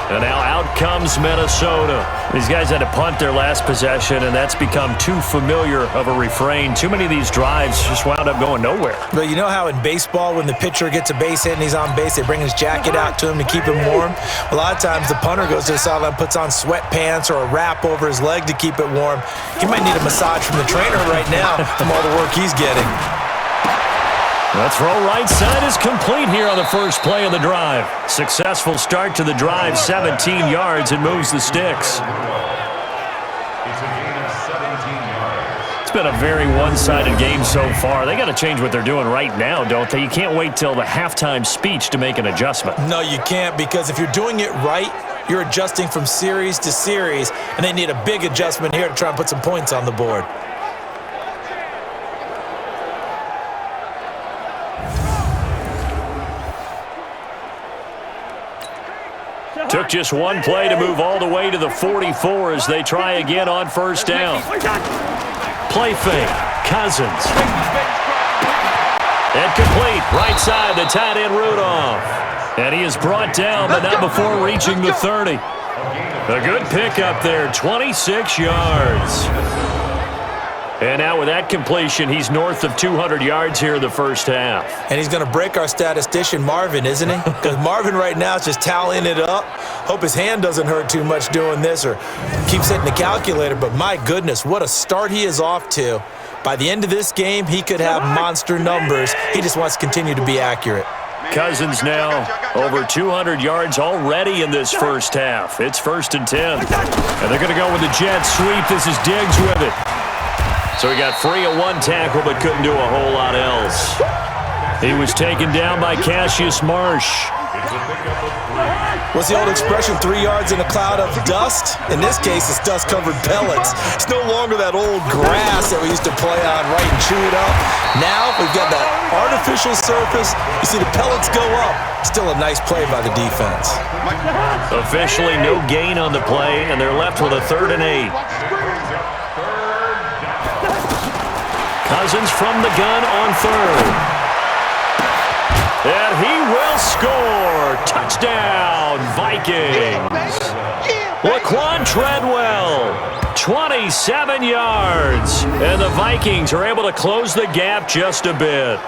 [SPEAKER 2] And now out comes Minnesota. These guys had to punt their last possession, and that's become too familiar of a refrain. Too many of these drives just wound up going nowhere.
[SPEAKER 3] But you know how in baseball, when the pitcher gets a base hit and he's on base, they bring his jacket out to him to keep him warm? A lot of times the punter goes to the sideline, puts on sweatpants or a wrap over his leg to keep it warm. He might need a massage from the trainer right now from all the work he's getting.
[SPEAKER 2] The throw right side is complete here on the first play of the drive. Successful start to the drive, 17 yards, and moves the sticks. It's been a very one-sided game so far. They got to change what they're doing right now, don't they? You can't wait till the halftime speech to make an adjustment.
[SPEAKER 3] No, you can't, because if you're doing it right, you're adjusting from series to series, and they need a big adjustment here to try and put some points on the board.
[SPEAKER 2] Took just one play to move all the way to the 44 as they try again on first down. Play fake. Cousins. And complete. Right side, the tight end Rudolph. And he is brought down, but not before reaching the 30. A good pickup there, 26 yards. And now with that completion, he's north of 200 yards here in the first half.
[SPEAKER 3] And he's going to break our statistician, Marvin, isn't he? Because Marvin right now is just tallying it up. Hope his hand doesn't hurt too much doing this or keeps hitting the calculator. But my goodness, what a start he is off to. By the end of this game, he could have monster numbers. He just wants to continue to be accurate.
[SPEAKER 2] Cousins now over 200 yards already in this first half. It's 1st and 10. And they're going to go with the jet sweep. This is Diggs with it. So he got free of one tackle but couldn't do a whole lot else. He was taken down by Cassius Marsh.
[SPEAKER 3] What's the old expression, 3 yards in a cloud of dust? In this case, it's dust-covered pellets. It's no longer that old grass that we used to play on, right, and chew it up. Now we've got that artificial surface. You see the pellets go up. Still a nice play by the defense.
[SPEAKER 2] Officially no gain on the play, and they're left with a 3rd and 8. Cousins from the gun on 3rd. And he will score. Touchdown, Vikings. Laquan Treadwell, 27 yards. And the Vikings are able to close the gap just a bit.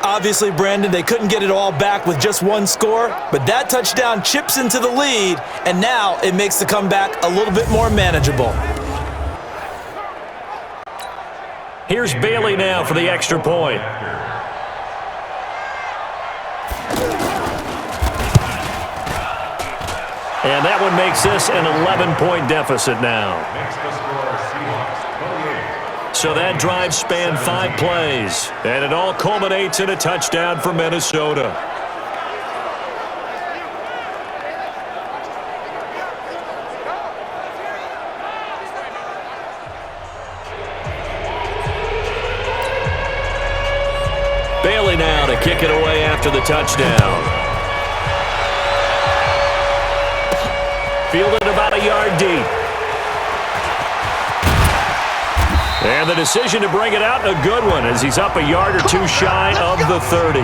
[SPEAKER 3] Obviously, Brandon, they couldn't get it all back with just one score, but that touchdown chips into the lead, and now it makes the comeback a little bit more manageable.
[SPEAKER 2] Here's Bailey now for the extra point. And that one makes this an 11-point deficit now. So that drive spanned 5 plays, and it all culminates in a touchdown for Minnesota. Bailey now to kick it away after the touchdown. Fielded about a yard deep. And the decision to bring it out, a good one, as he's up a yard or two shy of the 30.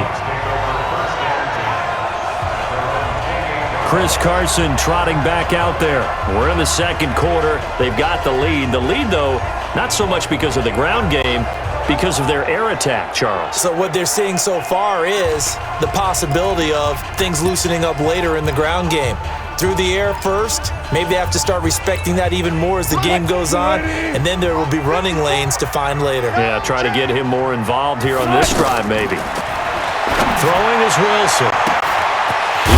[SPEAKER 2] Chris Carson trotting back out there. We're in the second quarter. They've got the lead. The lead, though, not so much because of the ground game, because of their air attack, Charles.
[SPEAKER 3] So what they're seeing so far is the possibility of things loosening up later in the ground game. through the air first. Maybe they have to start respecting that even more as the game goes on, and then there will be running lanes to find later.
[SPEAKER 2] Yeah, try to get him more involved here on this drive maybe. Throwing is Wilson.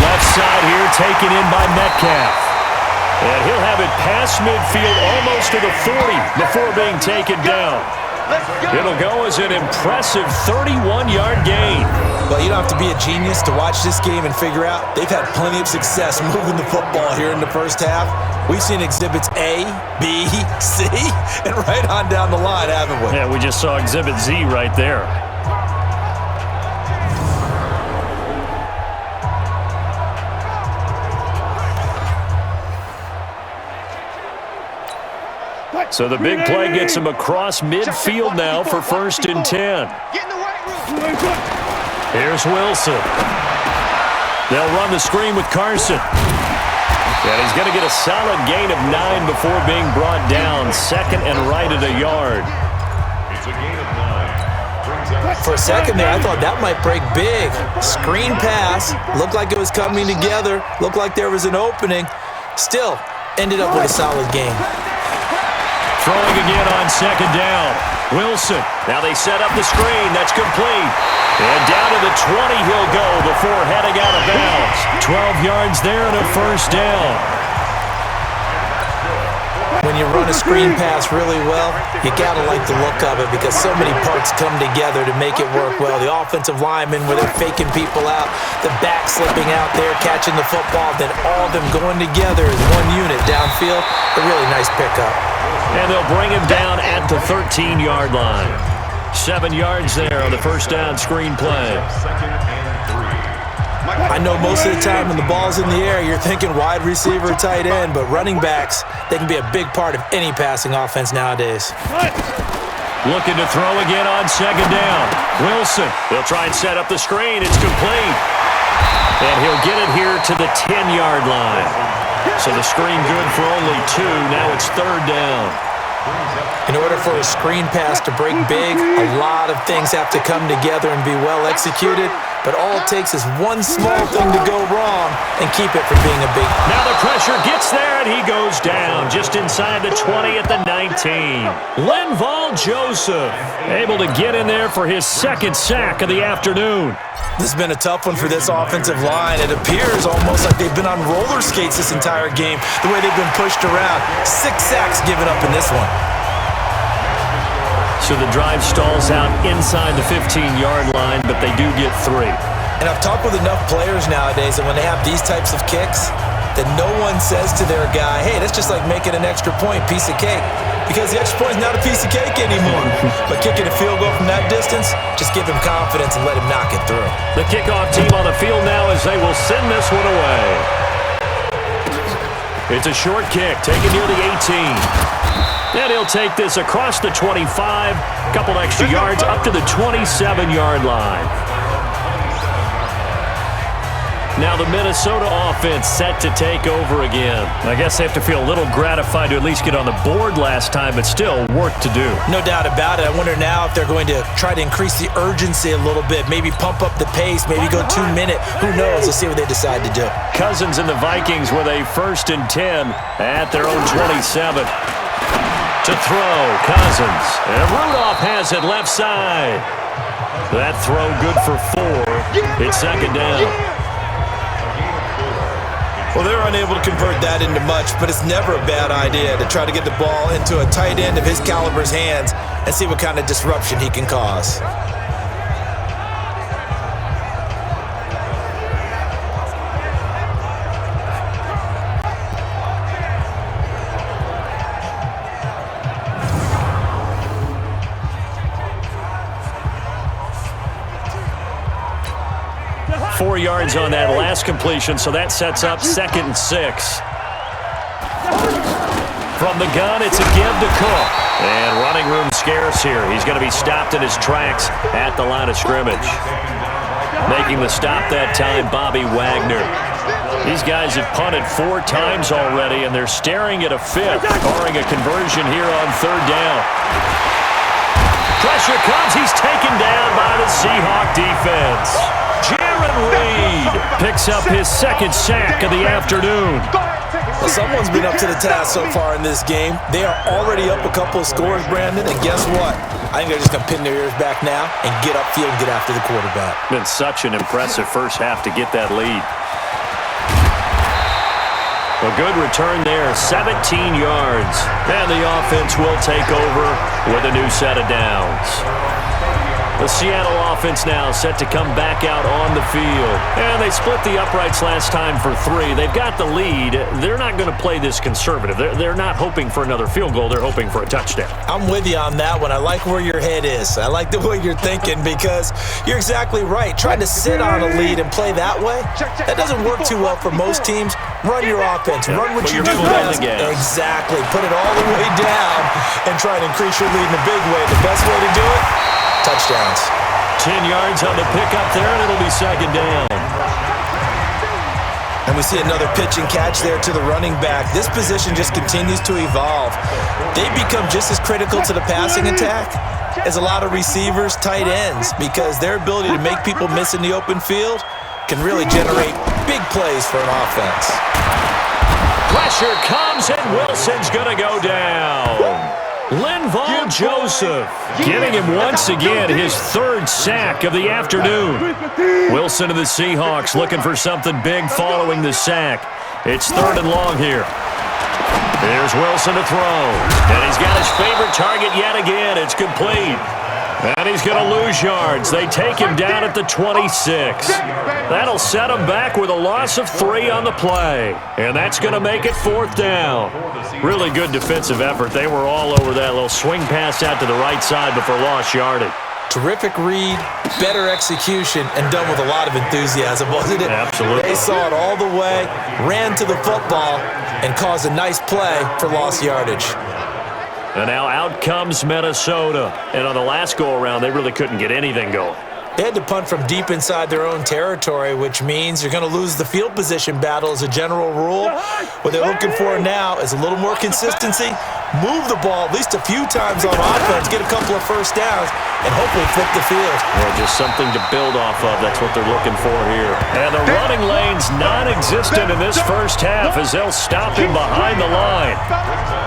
[SPEAKER 2] Left side here taken in by Metcalf. And he'll have it past midfield almost to the 40 before being taken down. It'll go as an impressive 31-yard gain.
[SPEAKER 3] Well, you don't have to be a genius to watch this game and figure out they've had plenty of success moving the football here in the first half. We've seen exhibits A, B, C, and right on down the line, haven't we?
[SPEAKER 2] Yeah, we just saw exhibit Z right there. So the big play gets him across midfield now for 1st and 10. Here's Wilson. They'll run the screen with Carson. And he's going to get a solid gain of 9 before being brought down. 2nd and right at a yard.
[SPEAKER 5] It's a gain of 9.
[SPEAKER 3] For a second there, I thought that might break big. Screen pass. Looked like it was coming together. Looked like there was an opening. Still, ended up with a solid gain.
[SPEAKER 2] Throwing again on 2nd down. Wilson. Now they set up the screen. That's complete. And down to the 20 he'll go before heading out of bounds. 12 yards there and a 1st down.
[SPEAKER 3] When you run a screen pass really well, you got to like the look of it because so many parts come together to make it work well. The offensive linemen where they're faking people out, the back slipping out there, catching the football, then all of them going together as one unit downfield. A really nice pickup.
[SPEAKER 2] And they'll bring him down at the 13-yard line. 7 yards there on the 1st down screen play.
[SPEAKER 3] I know most of the time when the ball's in the air, you're thinking wide receiver, tight end, but running backs, they can be a big part of any passing offense nowadays.
[SPEAKER 2] Looking to throw again on 2nd down. Wilson. They'll try and set up the screen. It's complete. And he'll get it here to the 10-yard line. So the screen good for only 2. Now it's 3rd down.
[SPEAKER 3] In order for a screen pass to break big, a lot of things have to come together and be well executed. But all it takes is one small thing to go wrong and keep it from being a big.
[SPEAKER 2] Now the pressure gets there, and he goes down just inside the 20 at the 19. Linval Joseph able to get in there for his 2nd sack of the afternoon.
[SPEAKER 3] This has been a tough one for this offensive line. It appears almost like they've been on roller skates this entire game, the way they've been pushed around. 6 sacks given up in this one.
[SPEAKER 2] So the drive stalls out inside the 15-yard line, but they do get 3.
[SPEAKER 3] And I've talked with enough players nowadays that when they have these types of kicks, that no one says to their guy, hey, that's just like making an extra point, piece of cake. Because the extra point is not a piece of cake anymore. But kicking a field goal from that distance, just give him confidence and let him knock it through.
[SPEAKER 2] The kickoff team on the field now as they will send this one away. It's a short kick, taken near the 18. And he'll take this across the 25, couple extra yards up to the 27-yard line. Now the Minnesota offense set to take over again. I guess they have to feel a little gratified to at least get on the board last time, but still work to do.
[SPEAKER 3] No doubt about it. I wonder now if they're going to try to increase the urgency a little bit, maybe pump up the pace, maybe go 2-minute. Who knows? Let's see what they decide to do.
[SPEAKER 2] Cousins and the Vikings with a 1st and 10 at their own 27. To throw, Cousins. And Rudolph has it left side. That throw good for 4. It's 2nd down.
[SPEAKER 3] Well, they're unable to convert that into much, but it's never a bad idea to try to get the ball into a tight end of his caliber's hands and see what kind of disruption he can cause.
[SPEAKER 2] Four yards on that last completion, so that sets up 2nd and 6. From the gun, it's a give to Cook. And running room scarce here. He's going to be stopped in his tracks at the line of scrimmage. Making the stop that time, Bobby Wagner. These guys have punted 4 times already, and they're staring at a 5th, barring a conversion here on 3rd down. Pressure comes. He's taken down by the Seahawk defense. Jaron Reed picks up his second sack of the afternoon.
[SPEAKER 3] Well, someone's been up to the task so far in this game. They are already up a couple of scores, Brandon, and guess what? I think they're just going to pin their ears back now and get upfield and get after the quarterback.
[SPEAKER 2] Been such an impressive first half to get that lead. A good return there, 17 yards. And the offense will take over with a new set of downs. The Seattle offense now set to come back out on the field. And they split the uprights last time for 3. They've got the lead. They're not going to play this conservative. They're not hoping for another field goal. They're hoping for a touchdown.
[SPEAKER 3] I'm with you on that one. I like where your head is. I like the way you're thinking because you're exactly right. Trying to sit on a lead and play that way, that doesn't work too well for most teams. Run your offense. Run what you do best. Exactly. Put it all the way down and try and increase your lead in a big way. The best way to do it? Touchdowns.
[SPEAKER 2] 10 yards on the pickup there, and it'll be second down.
[SPEAKER 3] And we see another pitch and catch there to the running back. This position just continues to evolve. They become just as critical to the passing attack as a lot of receivers, tight ends, because their ability to make people miss in the open field can really generate big plays for an offense.
[SPEAKER 2] Pressure comes, and Wilson's going to go down. Linval Joseph giving him once again his third sack of the afternoon. Wilson of the Seahawks looking for something big following the sack. It's 3rd and long here. Here's Wilson to throw. And he's got his favorite target yet again. It's complete. And he's going to lose yards. They take him down at the 26. That'll set him back with a loss of 3 on the play. And that's going to make it 4th down. Really good defensive effort. They were all over that little swing pass out to the right side before lost yardage.
[SPEAKER 3] Terrific read, better execution, and done with a lot of enthusiasm, wasn't it?
[SPEAKER 2] Absolutely.
[SPEAKER 3] They saw it all the way, ran to the football, and caused a nice play for lost yardage.
[SPEAKER 2] And now out comes Minnesota. And on the last go-around, they really couldn't get anything going.
[SPEAKER 3] They had to punt from deep inside their own territory, which means you're going to lose the field position battle as a general rule. What they're looking for now is a little more consistency, move the ball at least a few times on offense, get a couple of first downs, and hopefully flip the field.
[SPEAKER 2] Yeah, just something to build off of. That's what they're looking for here. And the running lane's non-existent in this first half as they'll stop him behind the line.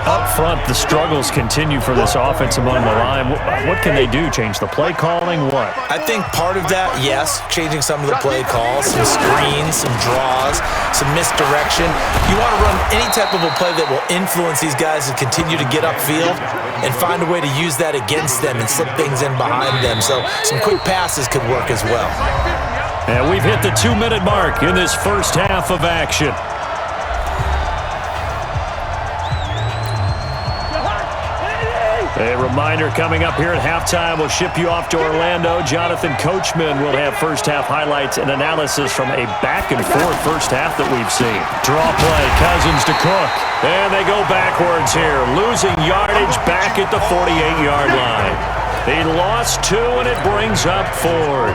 [SPEAKER 2] Up front, the struggles continue for this offense among the line. What can they do? Change the play calling? What?
[SPEAKER 3] I think part of that, yes, changing some of the play calls, some screens, some draws, some misdirection. You want to run any type of a play that will influence these guys to continue to get upfield and find a way to use that against them and slip things in behind them. So some quick passes could work as well.
[SPEAKER 2] And we've hit the 2-minute mark in this first half of action. A reminder coming up here at halftime, we'll ship you off to Orlando. Jonathan Coachman will have first-half highlights and analysis from a back-and-forth first half that we've seen. Draw play, Cousins to Cook. And they go backwards here, losing yardage back at the 48-yard line. He lost 2, and it brings up 4th.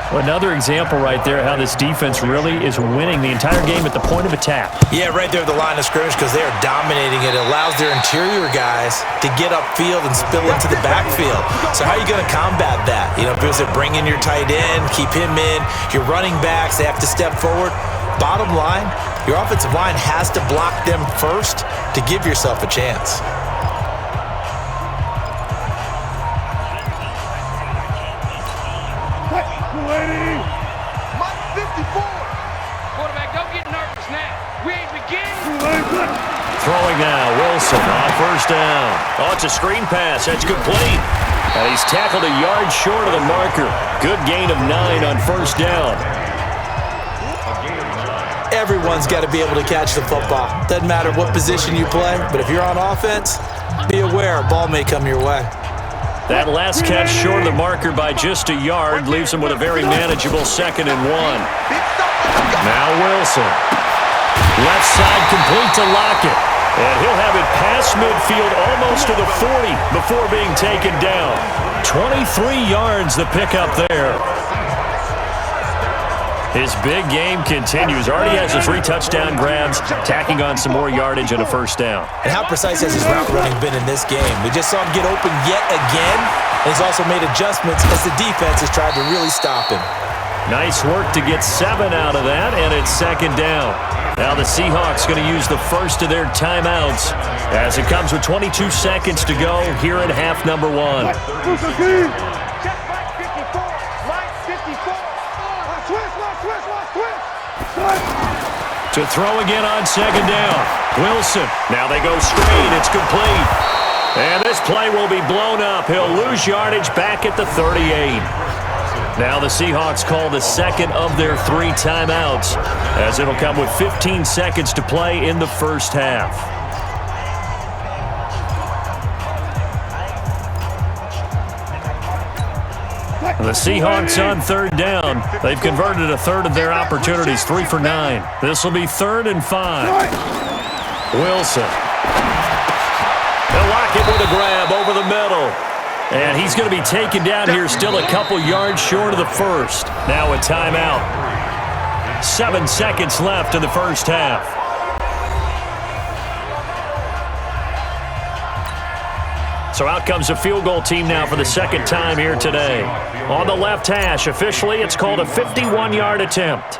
[SPEAKER 2] Another example right there how this defense really is winning the entire game at the point of attack.
[SPEAKER 3] Yeah, right there at the line of scrimmage because they are dominating it. It allows their interior guys to get upfield and spill into the backfield. So how are you going to combat that? You know, because they bring in your tight end, keep him in. Your running backs, they have to step forward. Bottom line, your offensive line has to block them first to give yourself a chance.
[SPEAKER 2] Throwing now, Wilson on first down. Oh, it's a screen pass. That's complete. And he's tackled a yard short of the marker. Good gain of 9 on first down.
[SPEAKER 3] Everyone's got to be able to catch the football. Doesn't matter what position you play, but if you're on offense, be aware a ball may come your way.
[SPEAKER 2] That last catch short of the marker by just a yard leaves him with a very manageable 2nd and 1. Now Wilson. Left side complete to Lockett. And he'll have it past midfield almost to the 40 before being taken down. 23 yards the pickup there. His big game continues. Already has his 3 touchdown grabs, tacking on some more yardage and a first down.
[SPEAKER 3] And how precise has his route running been in this game? We just saw him get open yet again. And he's also made adjustments as the defense has tried to really stop him.
[SPEAKER 2] Nice work to get 7 out of that, and it's second down. Now the Seahawks going to use the first of their timeouts as it comes with 22 seconds to go here in half number 1.
[SPEAKER 4] Check right 54. Right 54. Switch.
[SPEAKER 2] To throw again on second down. Wilson. Now they go straight. It's complete. And this play will be blown up. He'll lose yardage back at the 38. Now the Seahawks call the second of their 3 timeouts as it'll come with 15 seconds to play in the first half. The Seahawks on third down. They've converted a third of their opportunities, 3 for 9. This will be 3rd and 5. Wilson. They'll lock it with a grab over the middle. And he's going to be taken down here, still a couple yards short of the first. Now a timeout. 7 seconds left in the first half. So out comes a field goal team now for the second time here today. On the left hash, officially, it's called a 51-yard attempt.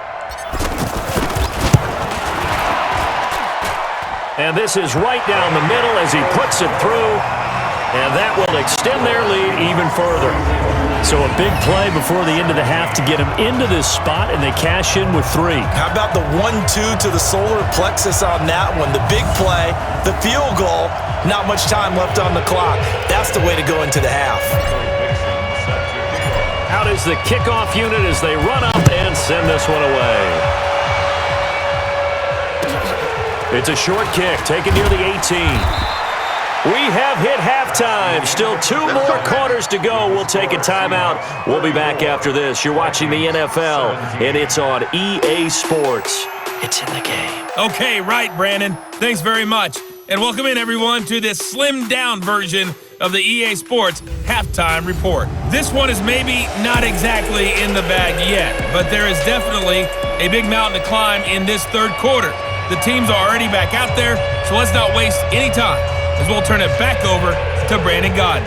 [SPEAKER 2] And this is right down the middle as he puts it through. And that will extend their lead even further. So a big play before the end of the half to get them into this spot, and they cash in with 3.
[SPEAKER 3] How about the 1-2 to the solar plexus on that one? The big play, the field goal, not much time left on the clock. That's the way to go into the half.
[SPEAKER 2] Out is the kickoff unit as they run up and send this one away. It's a short kick, taken near the 18. We have hit halftime. Still 2 more quarters to go. We'll take a timeout. We'll be back after this. You're watching the NFL, and it's on EA Sports. It's in the game.
[SPEAKER 1] Okay, right, Brandon. Thanks very much. And welcome in, everyone, to this slimmed-down version of the EA Sports Halftime Report. This one is maybe not exactly in the bag yet, but there is definitely a big mountain to climb in this third quarter. The teams are already back out there, so let's not waste any time, as we'll turn it back over to Brandon Godden.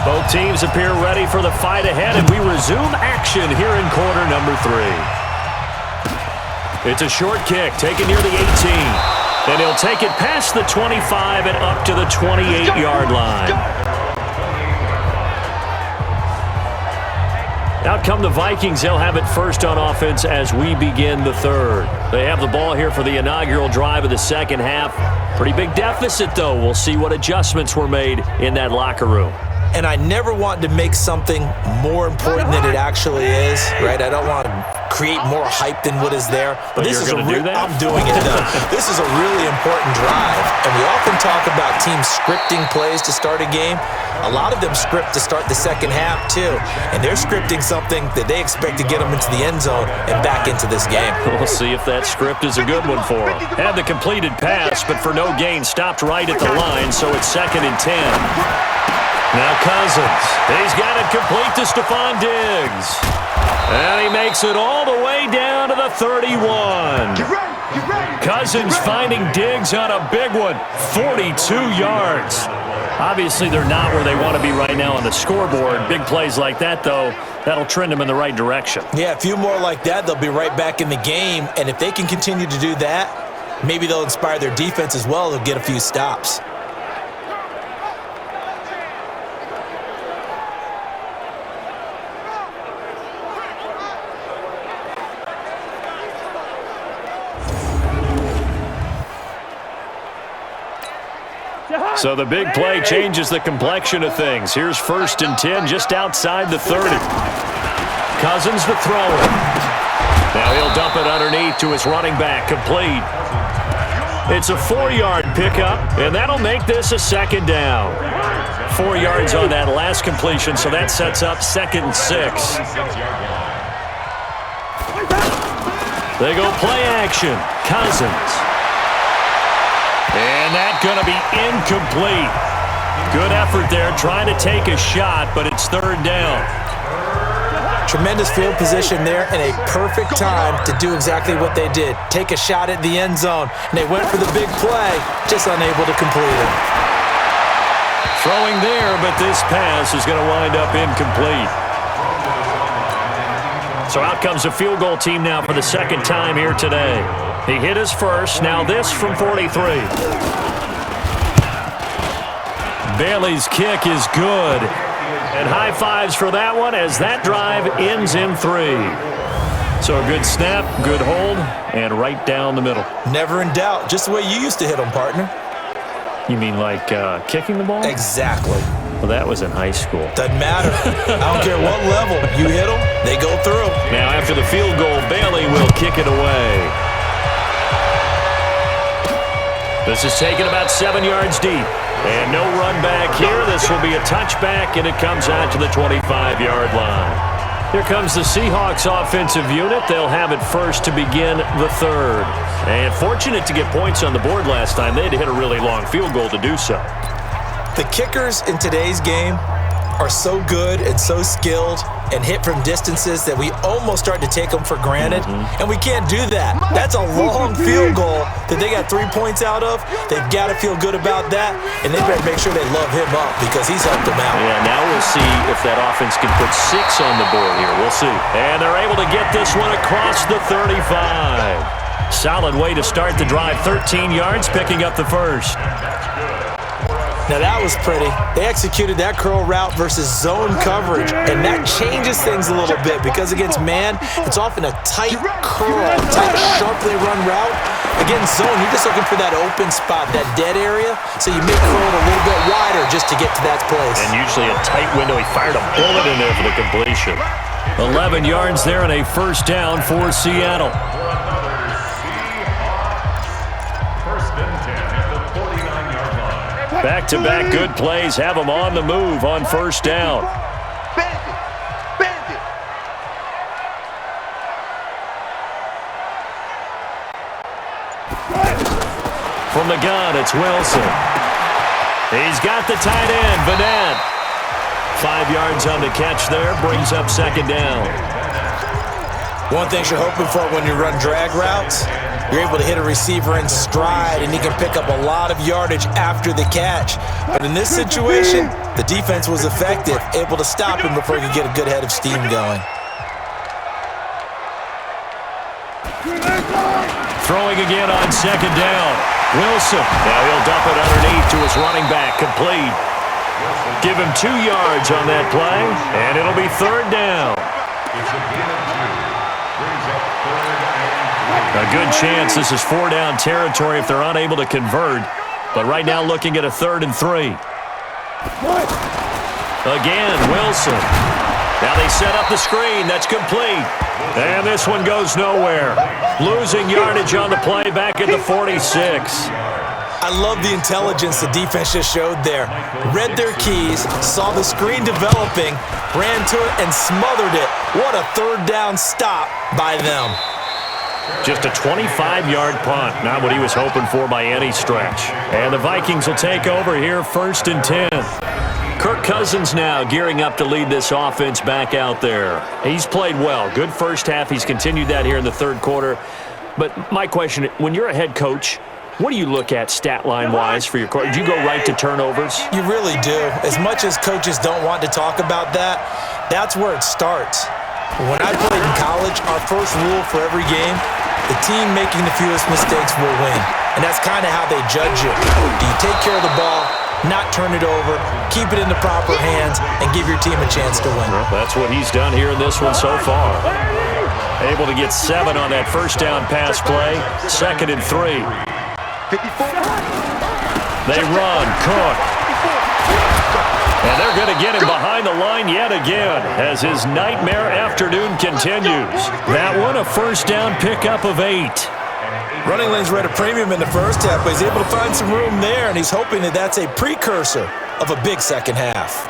[SPEAKER 2] Both teams appear ready for the fight ahead, and we resume action here in quarter number 3. It's a short kick, taken near the 18. And he'll take it past the 25 and up to the 28-yard line. Out come the Vikings. They'll have it first on offense as we begin the third. They have the ball here for the inaugural drive of the second half. Pretty big deficit, though. We'll see what adjustments were made in that locker room.
[SPEAKER 3] And I never want to make something more important than it actually is, right? I don't want to create more hype than what is there.
[SPEAKER 2] But this is
[SPEAKER 3] I'm doing it, though. This is a really important drive. And we often talk about teams scripting plays to start a game. A lot of them script to start the second half, too. And they're scripting something that they expect to get them into the end zone and back into this game.
[SPEAKER 2] We'll see if that script is a good one for them. Had the completed pass, but for no gain, stopped right at the line, so it's 2nd and 10. Now Cousins. He's got it complete to Stephon Diggs. And he makes it all the way down to the 31. Cousins finding Diggs on a big one. 42 yards. Obviously, they're not where they want to be right now on the scoreboard. Big plays like that, though, that'll trend them in the right direction.
[SPEAKER 3] Yeah, a few more like that, they'll be right back in the game. And if they can continue to do that, maybe they'll inspire their defense as well. They'll get a few stops.
[SPEAKER 2] So the big play changes the complexion of things. Here's 1st and 10 just outside the 30. Cousins the thrower. Now he'll dump it underneath to his running back, complete. It's a 4-yard pickup, and that'll make this a 2nd down. 4 yards on that last completion, so that sets up 2nd and 6. They go play action. Cousins. And that's going to be incomplete. Good effort there, trying to take a shot, but it's 3rd down.
[SPEAKER 3] Tremendous field position there and a perfect time to do exactly what they did. Take a shot at the end zone. And they went for the big play, just unable to complete it.
[SPEAKER 2] Throwing there, but this pass is going to wind up incomplete. So out comes a field goal team now for the second time here today. He hit his first. Now this from 43. Bailey's kick is good. And high fives for that one as that drive ends in 3. So a good snap, good hold, and right down the middle.
[SPEAKER 3] Never in doubt. Just the way you used to hit them, partner.
[SPEAKER 2] You mean like kicking the ball?
[SPEAKER 3] Exactly.
[SPEAKER 2] Well, that was in high school.
[SPEAKER 3] Doesn't matter. I don't care what level. You hit them, they go through.
[SPEAKER 2] Now after the field goal, Bailey will kick it away. This is taken about 7 yards deep. And no run back here. This will be a touchback, and it comes out to the 25-yard line. Here comes the Seahawks offensive unit. They'll have it first to begin the third. And fortunate to get points on the board last time. They had to hit a really long field goal to do so.
[SPEAKER 3] The kickers in today's game are so good and so skilled and hit from distances that we almost start to take them for granted. And we can't do that. That's a long field goal that they got 3 points out of. They've got to feel good about that, and they better make sure they love him up because he's helped them out.
[SPEAKER 2] Yeah, now we'll see if that offense can put 6 on the board here. We'll see. And they're able to get this one across the 35. Solid way to start the drive. 13 yards, picking up the first.
[SPEAKER 3] Now that was pretty. They executed that curl route versus zone coverage, and that changes things a little bit because against man, it's often a tight curl, tight, sharply run route. Against zone, you're just looking for that open spot, that dead area, so you may curl it a little bit wider just to get to that place.
[SPEAKER 2] And usually a tight window. He fired a bullet in there for the completion. 11 yards there and a first down for Seattle. Back-to-back good plays have them on the move on first down. From the gun, it's Wilson. He's got the tight end, Vanette. 5 yards on the catch there, brings up second down.
[SPEAKER 3] One thing you're hoping for when you run drag routes, you're able to hit a receiver in stride, and he can pick up a lot of yardage after the catch. But in this situation, the defense was effective, able to stop him before he could get a good head of steam going.
[SPEAKER 2] Throwing again on second down. Wilson. Now he'll dump it underneath to his running back, complete. Give him 2 yards on that play, and it'll be third down. A good chance this is 4-down territory if they're unable to convert. But right now looking at a 3rd and 3. Again, Wilson. Now they set up the screen. That's complete. And this one goes nowhere. Losing yardage on the play back at the 46.
[SPEAKER 3] I love the intelligence the defense just showed there. Read their keys, saw the screen developing, ran to it, and smothered it. What a 3rd down stop by them.
[SPEAKER 2] Just a 25-yard punt, not what he was hoping for by any stretch. And the Vikings will take over here 1st and 10. Kirk Cousins now gearing up to lead this offense back out there. He's played well. Good first half. He's continued that here in the 3rd quarter. But my question, when you're a head coach, what do you look at stat line-wise for your coach? Do you go right to turnovers?
[SPEAKER 3] You really do. As much as coaches don't want to talk about that, that's where it starts. When I played in college, our first rule for every game, the team making the fewest mistakes will win. And that's kind of how they judge you. Do you take care of the ball, not turn it over, keep it in the proper hands, and give your team a chance to win?
[SPEAKER 2] Well, that's what he's done here in this one so far. Able to get 7 on that first down pass play. 2nd and 3. They run. Cook. And they're going to get him behind the line yet again as his nightmare afternoon continues. That one a first down pickup of 8.
[SPEAKER 3] Running lanes were at a premium in the first half, but he's able to find some room there, and he's hoping that that's a precursor of a big second half.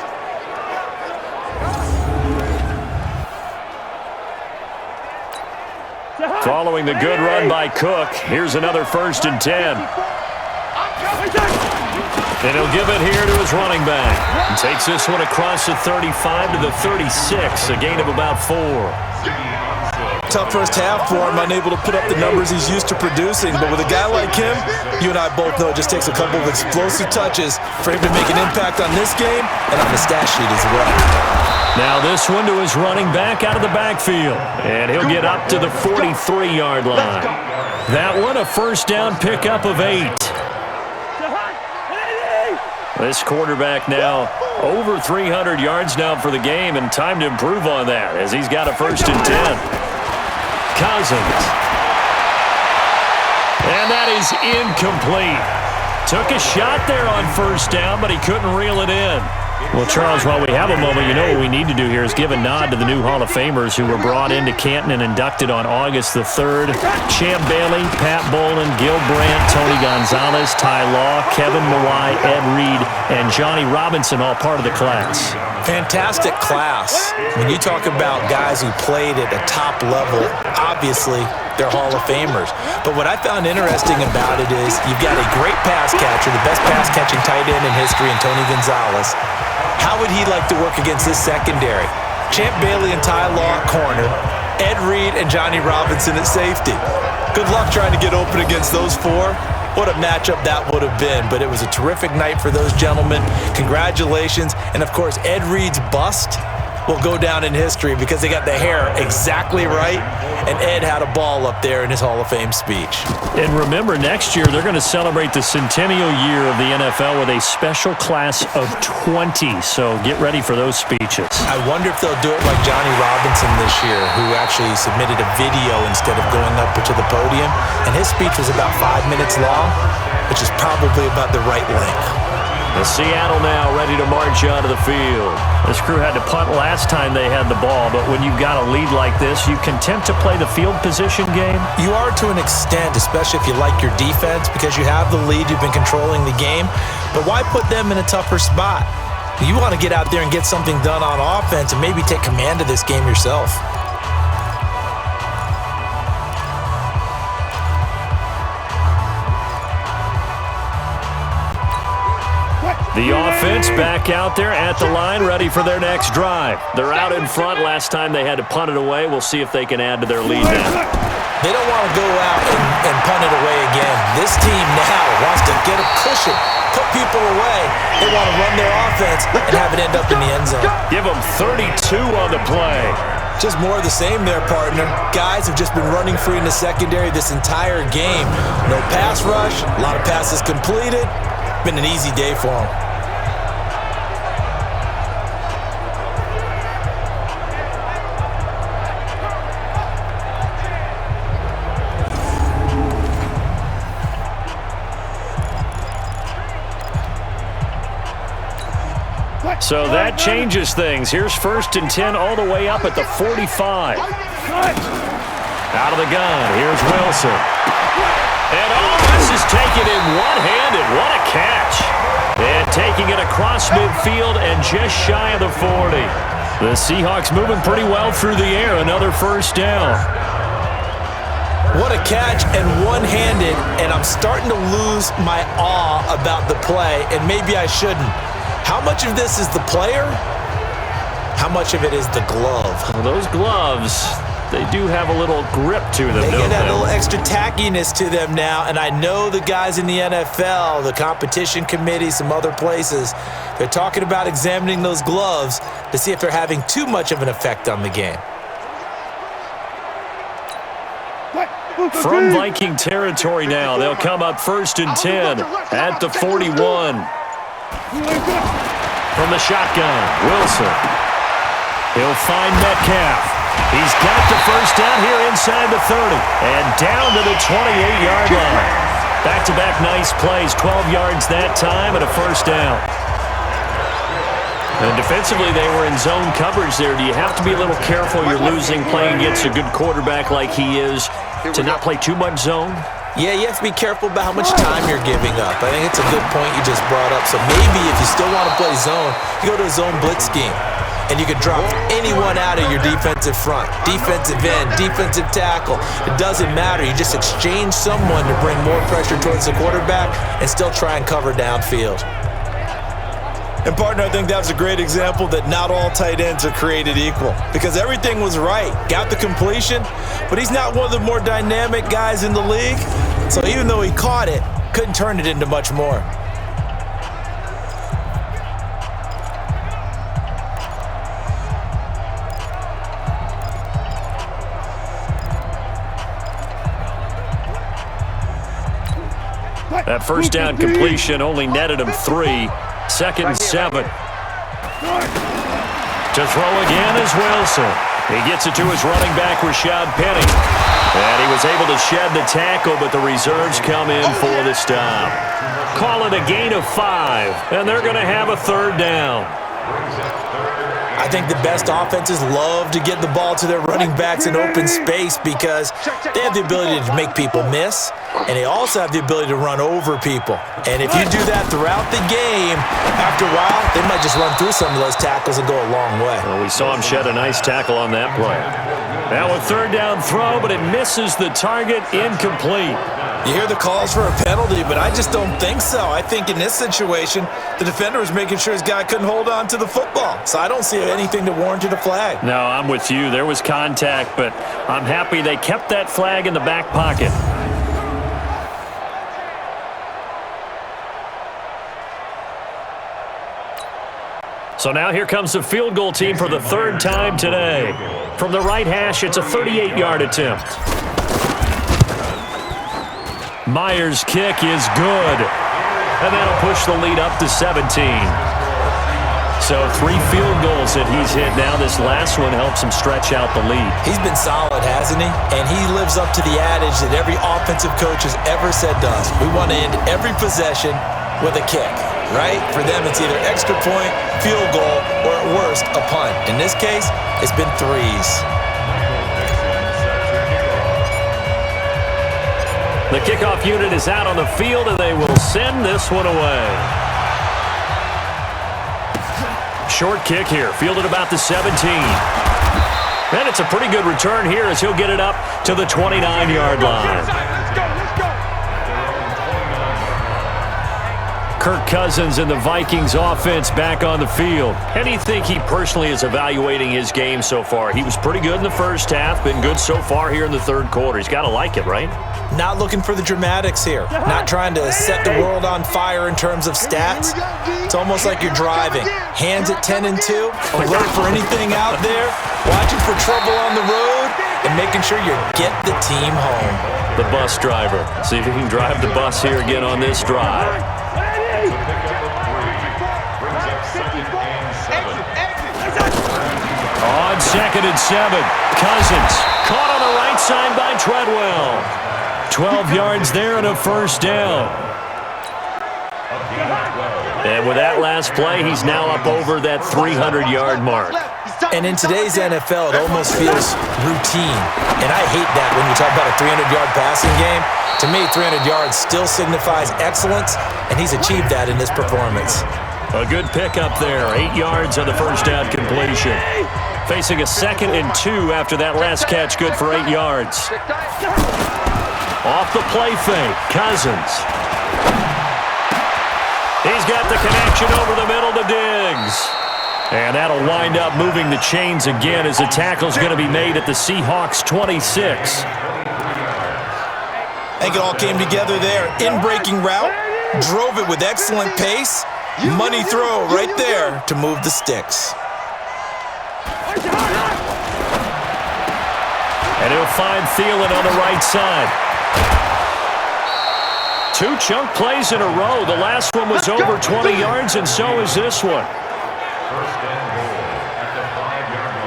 [SPEAKER 2] Following the good run by Cook, here's another 1st and 10. And he'll give it here to his running back. And takes this one across the 35 to the 36, a gain of about 4.
[SPEAKER 3] Tough first half for him, unable to put up the numbers he's used to producing. But with a guy like him, you and I both know it just takes a couple of explosive touches for him to make an impact on this game and on the stat sheet as well.
[SPEAKER 2] Now this one to his running back out of the backfield. And he'll get up to the 43-yard line. That one a first down pickup of 8. This quarterback now over 300 yards now for the game, and time to improve on that as he's got a 1st and 10. Cousins. And that is incomplete. Took a shot there on 1st down, but he couldn't reel it in. Well, Charles, while we have a moment, you know what we need to do here is give a nod to the new Hall of Famers who were brought into Canton and inducted on August the 3rd. Champ Bailey, Pat Bolin, Gil Brandt, Tony Gonzalez, Ty Law, Kevin Mawai, Ed Reed, and Johnny Robinson, all part of the class.
[SPEAKER 3] Fantastic class. When you talk about guys who played at the top level, obviously they're Hall of Famers. But what I found interesting about it is you've got a great pass catcher, the best pass-catching tight end in history, in Tony Gonzalez. How would he like to work against this secondary? Champ Bailey and Ty Law at corner, Ed Reed and Johnny Robinson at safety. Good luck trying to get open against those 4. What a matchup that would have been. But it was a terrific night for those gentlemen. Congratulations. And, of course, Ed Reed's bust will go down in history because they got the hair exactly right, and Ed had a ball up there in his Hall of Fame speech.
[SPEAKER 2] And remember, next year they're going to celebrate the centennial year of the NFL with a special class of 20, so get ready for those speeches.
[SPEAKER 3] I wonder if they'll do it like Johnny Robinson this year, who actually submitted a video instead of going up to the podium, and his speech was about 5 minutes long, which is probably about the right length.
[SPEAKER 2] The Seattle now ready to march onto the field. This crew had to punt last time they had the ball, but when you've got a lead like this, you content to play the field position game?
[SPEAKER 3] You are to an extent, especially if you like your defense, because you have the lead, you've been controlling the game. But why put them in a tougher spot? You want to get out there and get something done on offense and maybe take command of this game yourself.
[SPEAKER 2] The offense back out there at the line, ready for their next drive. They're out in front. Last time they had to punt it away. We'll see if they can add to their lead now.
[SPEAKER 3] They don't want to go out and punt it away again. This team now wants to get a cushion, put people away. They want to run their offense and have it end up in the end zone.
[SPEAKER 2] Give them 32 on the play.
[SPEAKER 3] Just more of the same there, partner. Guys have just been running free in the secondary this entire game. No pass rush, a lot of passes completed. Been an easy day for them.
[SPEAKER 2] So that changes things. Here's 1st and 10 all the way up at the 45. Out of the gun, here's Wilson. And this is taken in one-handed. What a catch. And taking it across midfield and just shy of the 40. The Seahawks moving pretty well through the air. Another 1st down.
[SPEAKER 3] What a catch and one-handed. And I'm starting to lose my awe about the play, and maybe I shouldn't. How much of this is the player? How much of it is the glove?
[SPEAKER 2] Well, those gloves, they do have a little grip to them,
[SPEAKER 3] They
[SPEAKER 2] don't
[SPEAKER 3] get that
[SPEAKER 2] they?
[SPEAKER 3] little extra tackiness to them now, and I know the guys in the NFL, the competition committee, some other places, they're talking about examining those gloves to see if they're having too much of an effect on the game.
[SPEAKER 2] From Viking territory now, they'll come up 1st and 10 at the 41. From the shotgun, Wilson. He'll find Metcalf. He's got the 1st down here inside the 30 and down to the 28-yard line. Back-to-back nice plays, 12 yards that time and a 1st down. And defensively, they were in zone coverage there. Do you have to be a little careful? You're losing playing against a good quarterback like he is to not play too much zone?
[SPEAKER 3] Yeah, you have to be careful about how much time you're giving up. I think it's a good point you just brought up. So maybe if you still want to play zone, you go to a zone blitz scheme. And you can drop anyone out of your defensive front, defensive end, defensive tackle. It doesn't matter. You just exchange someone to bring more pressure towards the quarterback and still try and cover downfield. And, partner, I think that was a great example that not all tight ends are created equal because everything was right. Got the completion, but he's not one of the more dynamic guys in the league. So even though he caught it, couldn't turn it into much more.
[SPEAKER 2] That first down completion only netted him 3. 2nd and 7. To throw again is Wilson. He gets it to his running back, Rashad Penny. And he was able to shed the tackle, but the reserves come in for the stop. Call it a gain of 5, and they're going to have a 3rd down.
[SPEAKER 3] I think the best offenses love to get the ball to their running backs in open space because they have the ability to make people miss, and they also have the ability to run over people. And if you do that throughout the game, after a while, they might just run through some of those tackles and go a long way.
[SPEAKER 2] Well, we saw him shed a nice tackle on that play. Now a 3rd down throw, but it misses the target, incomplete.
[SPEAKER 3] You hear the calls for a penalty, but I just don't think so. I think in this situation, the defender was making sure his guy couldn't hold on to the football. So I don't see anything to warrant a flag.
[SPEAKER 2] No, I'm with you. There was contact, but I'm happy they kept that flag in the back pocket. So now here comes the field goal team for the 3rd time today. From the right hash, it's a 38-yard attempt. Myers' kick is good. And that'll push the lead up to 17. So 3 field goals that he's hit now. This last one helps him stretch out the lead.
[SPEAKER 3] He's been solid, hasn't he? And he lives up to the adage that every offensive coach has ever said to us. We want to end every possession with a kick, right? For them, it's either extra point, field goal, or at worst, a punt. In this case, it's been 3s.
[SPEAKER 2] The kickoff unit is out on the field, and they will send this one away. Short kick here, fielded about the 17. And it's a pretty good return here as he'll get it up to the 29-yard line. Kirk Cousins and the Vikings offense back on the field. How do you think he personally is evaluating his game so far? He was pretty good in the first half, been good so far here in the 3rd quarter. He's got to like it, right?
[SPEAKER 3] Not looking for the dramatics here. Not trying to set the world on fire in terms of stats. It's almost like you're driving. Hands at 10 and 2, alert for anything out there, watching for trouble on the road, and making sure you get the team home.
[SPEAKER 2] The bus driver. See if he can drive the bus here again on this drive. On 2nd and 7, Cousins caught on the right side by Treadwell. 12 yards there and a 1st down. And with that last play, he's now up over that 300-yard mark.
[SPEAKER 3] And in today's NFL, it almost feels routine. And I hate that when you talk about a 300-yard passing game. To me, 300 yards still signifies excellence, and he's achieved that in this performance.
[SPEAKER 2] A good pickup there, 8 yards on the 1st down completion. Facing a 2nd and 2 after that last catch, good for 8 yards. Off the play fake, Cousins. He's got the connection over the middle to Diggs. And that'll wind up moving the chains again as the tackle's going to be made at the Seahawks 26.
[SPEAKER 3] I think it all came together there. In-breaking route, drove it with excellent pace. Money throw right there to move the sticks.
[SPEAKER 2] And he'll find Thielen on the right side. 2 chunk plays in a row. The last one was over 20 yards, and so is this one.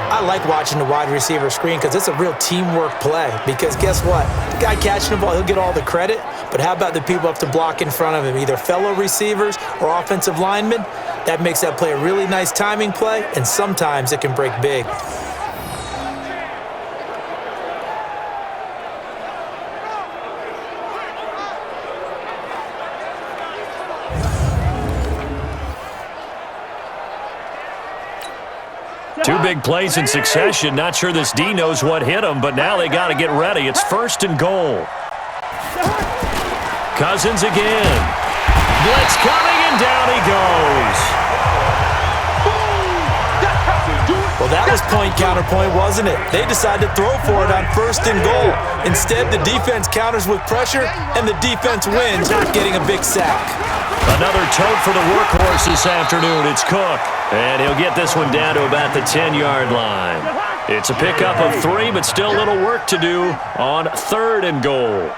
[SPEAKER 3] I like watching the wide receiver screen because it's a real teamwork play. Because guess what? The guy catching the ball, he'll get all the credit. But how about the people up to block in front of him, either fellow receivers or offensive linemen? That makes that play a really nice timing play, and sometimes it can break big.
[SPEAKER 2] Two big plays in succession. Not sure this D knows what hit him, but now they got to get ready. It's 1st and goal. Cousins again. Blitz coming, and down he goes.
[SPEAKER 3] that was point counterpoint, wasn't it? They decided to throw for it on 1st and goal. Instead, the defense counters with pressure, and the defense wins, getting a big sack.
[SPEAKER 2] Another tote for the workhorse this afternoon. It's Cook. And he'll get this one down to about the 10-yard line. It's a pickup of 3, but still a little work to do on 3rd and goal.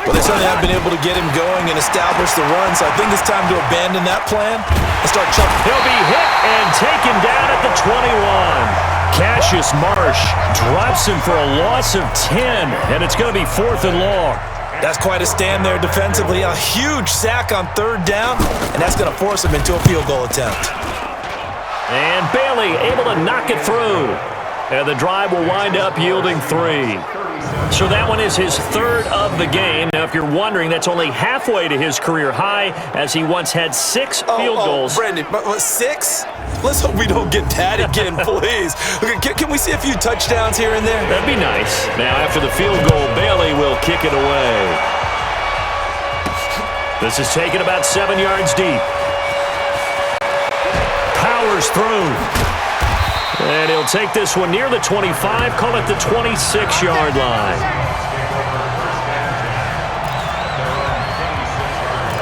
[SPEAKER 3] Well, they certainly haven't been able to get him going and establish the run, so I think it's time to abandon that plan and start chucking.
[SPEAKER 2] He'll be hit and taken down at the 21. Cassius Marsh drops him for a loss of 10, and it's going to be 4th and long.
[SPEAKER 3] That's quite a stand there defensively. A huge sack on 3rd down, and that's going to force him into a field goal attempt.
[SPEAKER 2] And Bailey able to knock it through. And the drive will wind up yielding 3. So that one is his 3rd of the game. Now, if you're wondering, that's only halfway to his career high, as he once had 6 field goals.
[SPEAKER 3] Brendan, but 6? Let's hope we don't get that again, please. Can we see a few touchdowns here and there?
[SPEAKER 2] That'd be nice. Now, after the field goal, Bailey will kick it away. This is taken about 7 yards deep. Powers through. And he'll take this one near the 25, call it the 26-yard line.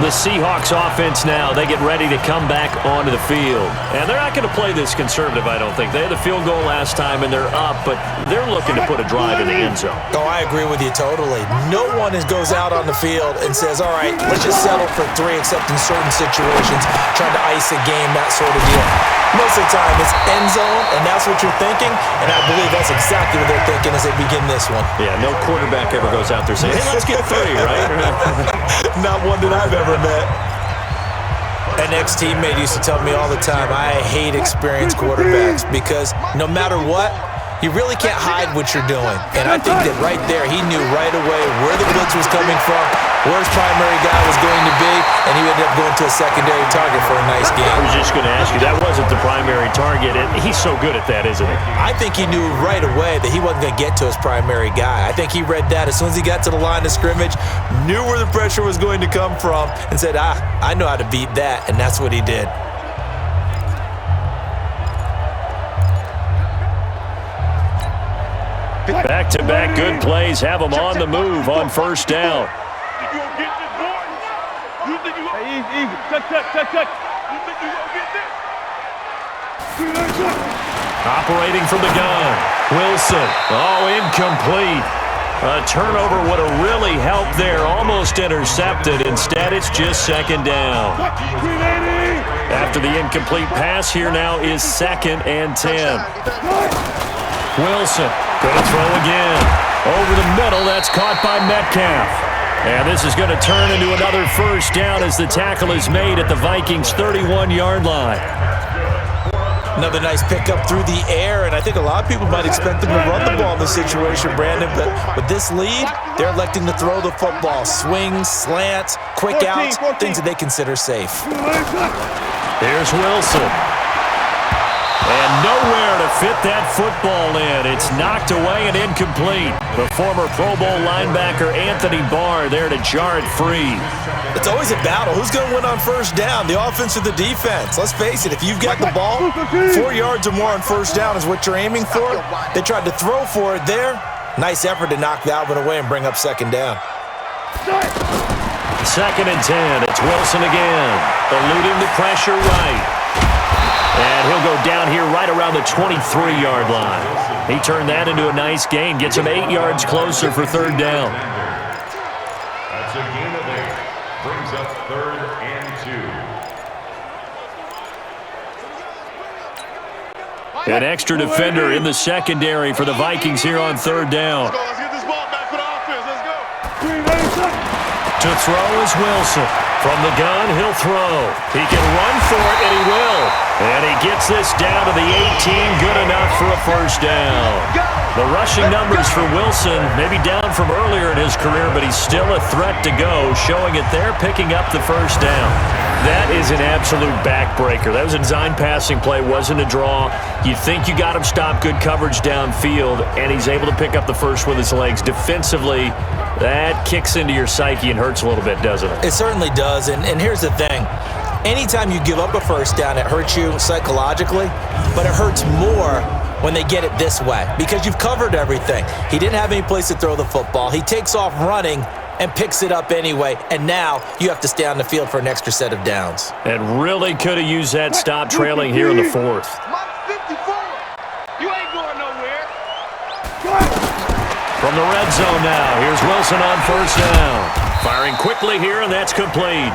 [SPEAKER 2] The Seahawks offense now, they get ready to come back onto the field. And they're not going to play this conservative, I don't think. They had the field goal last time, and they're up, but they're looking to put a drive in the end zone.
[SPEAKER 3] Oh, I agree with you totally. No one goes out on the field and says, all right, let's just settle for 3, except in certain situations, trying to ice a game, that sort of deal. Most of the time, it's end zone, and that's what you're thinking, and I believe that's exactly what they're thinking as they begin this one.
[SPEAKER 2] Yeah, no quarterback ever goes out there saying, hey, let's get 3, right?
[SPEAKER 3] Not one that I've ever met. An ex-teammate used to tell me all the time, I hate experienced quarterbacks because no matter what, you really can't hide what you're doing. And I think that right there, he knew right away where the blitz was coming from, where his primary guy was going to be, and he ended up going to a secondary target for a nice game.
[SPEAKER 2] I was just going to ask you, that wasn't the primary target, and he's so good at that, isn't he?
[SPEAKER 3] I think he knew right away that he wasn't going to get to his primary guy. I think he read that as soon as he got to the line of scrimmage, knew where the pressure was going to come from, and said, I know how to beat that, and that's what he did.
[SPEAKER 2] Back-to-back good plays have him on the move on 1st down. Operating from the gun. Wilson. Oh, incomplete. A turnover would have really helped there. Almost intercepted. Instead, it's just 2nd down. After the incomplete pass, here now is 2nd and 10. Wilson. Going to throw again. Over the middle. That's caught by Metcalf. And this is going to turn into another 1st down as the tackle is made at the Vikings' 31-yard line.
[SPEAKER 3] Another nice pickup through the air, and I think a lot of people might expect them to run the ball in this situation, Brandon, but with this lead, they're electing to throw the football. Swings, slants, quick outs, things that they consider safe.
[SPEAKER 2] Here's Wilson. And nowhere to fit that football in. It's knocked away and incomplete. The former Pro Bowl linebacker Anthony Barr there to jar it free.
[SPEAKER 3] It's always a battle. Who's going to win on 1st down, the offense or the defense? Let's face it, if you've got the ball, 4 yards or more on 1st down is what you're aiming for. They tried to throw for it there. Nice effort to knock that one away and bring up 2nd down.
[SPEAKER 2] 2nd and 10. It's Wilson again. Eluding the pressure right. And he'll go down here right around the 23-yard line. He turned that into a nice gain. Gets him 8 yards closer for 3rd down.
[SPEAKER 5] That's a gain of 8. Brings up 3rd and 2.
[SPEAKER 2] An extra defender in the secondary for the Vikings here on 3rd down.
[SPEAKER 4] Let's get this ball back for the offense. Let's go.
[SPEAKER 2] To throw is Wilson. From the gun, he'll throw. He can run for it, and he will. And he gets this down to the 18, good enough for a 1st down. The rushing numbers for Wilson, maybe down from earlier in his career, but he's still a threat to go, showing it there, picking up the 1st down. That is an absolute backbreaker. That was a design passing play, wasn't a draw. You think you got him stopped, good coverage downfield, and he's able to pick up the 1st with his legs. Defensively, that kicks into your psyche and hurts a little bit, doesn't it?
[SPEAKER 3] It certainly does, and here's the thing. Anytime you give up a 1st down, it hurts you psychologically, but it hurts more when they get it this way because you've covered everything. He didn't have any place to throw the football. He takes off running and picks it up anyway, and now you have to stay on the field for an extra set of downs.
[SPEAKER 2] And really could have used that stop trailing here in the fourth.
[SPEAKER 4] You ain't going nowhere.
[SPEAKER 2] From the red zone now, here's Wilson on first down. Firing quickly here, and that's complete.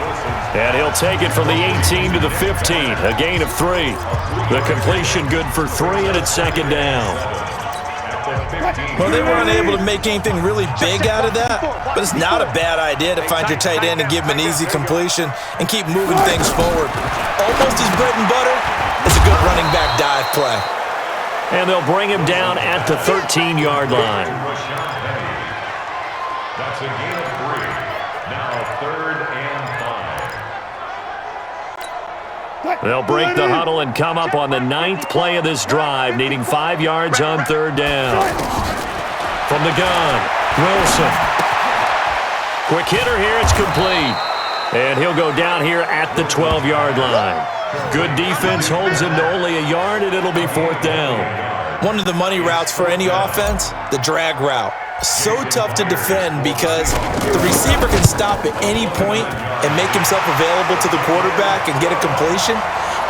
[SPEAKER 2] And he'll take it from the 18 to the 15, a gain of 3. The completion good for 3, and it's second down.
[SPEAKER 3] Well, they weren't able to make anything really big out of that, but it's not a bad idea to find your tight end and give him an easy completion and keep moving things forward. Almost his bread and butter is a good running back dive play.
[SPEAKER 2] And they'll bring him down at the 13-yard line.
[SPEAKER 5] That's a gain of 3. Now 3rd and 5.
[SPEAKER 2] They'll break the huddle and come up on the 9th play of this drive, needing 5 yards on 3rd down. From the gun, Wilson. Quick hitter here, it's complete. And he'll go down here at the 12-yard line. Good defense holds him to only a yard, and it'll be 4th down.
[SPEAKER 3] One of the money routes for any offense, the drag route. So tough to defend because the receiver can stop at any point and make himself available to the quarterback and get a completion.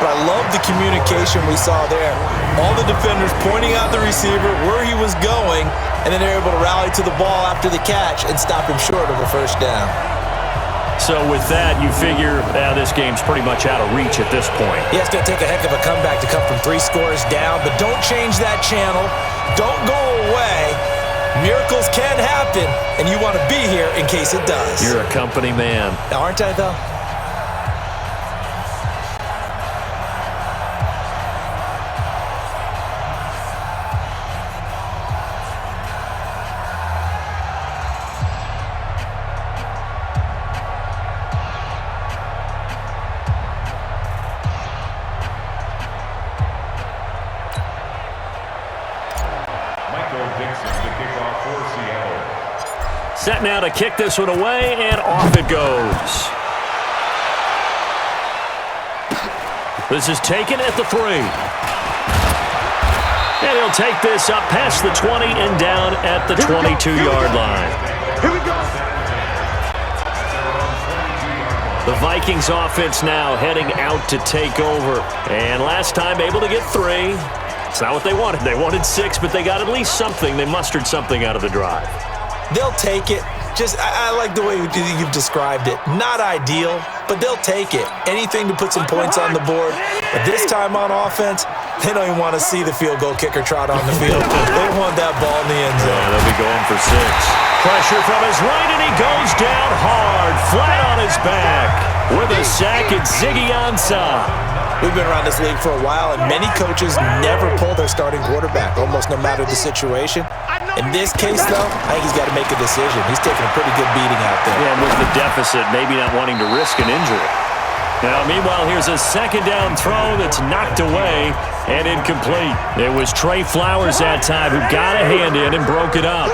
[SPEAKER 3] But I love the communication we saw there. All the defenders pointing out the receiver, where he was going, and then they're able to rally to the ball after the catch and stop him short of a first down.
[SPEAKER 2] So with that, you figure this game's pretty much out of reach at this point.
[SPEAKER 3] Yeah, it's going to take a heck of a comeback to come from 3 scores down, but don't change that channel. Don't go away. Miracles can happen, and you want to be here in case it does.
[SPEAKER 2] You're a company man.
[SPEAKER 3] Aren't I, though?
[SPEAKER 2] Set now to kick this one away, and off it goes. This is taken at the 3. And he'll take this up past the 20 and down at the 22-yard line.
[SPEAKER 4] Here we go.
[SPEAKER 2] The Vikings offense now heading out to take over. And last time able to get 3. It's not what they wanted. They wanted 6, but they got at least something. They mustered something out of the drive.
[SPEAKER 3] They'll take it. I like the way you've described it. Not ideal, but they'll take it. Anything to put some points on the board. But this time on offense, they don't even want to see the field goal kicker trot on the field. They want that ball in the end zone.
[SPEAKER 2] Yeah, they'll be going for 6. Pressure from his right, and he goes down hard, flat on his back. With a sack, it's Ziggy Ansah.
[SPEAKER 3] We've been around this league for a while, and many coaches never pull their starting quarterback, almost no matter the situation. In this case, though, I think he's got to make a decision. He's taking a pretty good beating out there.
[SPEAKER 2] Yeah, and with the deficit, maybe not wanting to risk an injury. Now, meanwhile, here's a second down throw that's knocked away and incomplete. It was Trey Flowers that time who got a hand in and broke it up.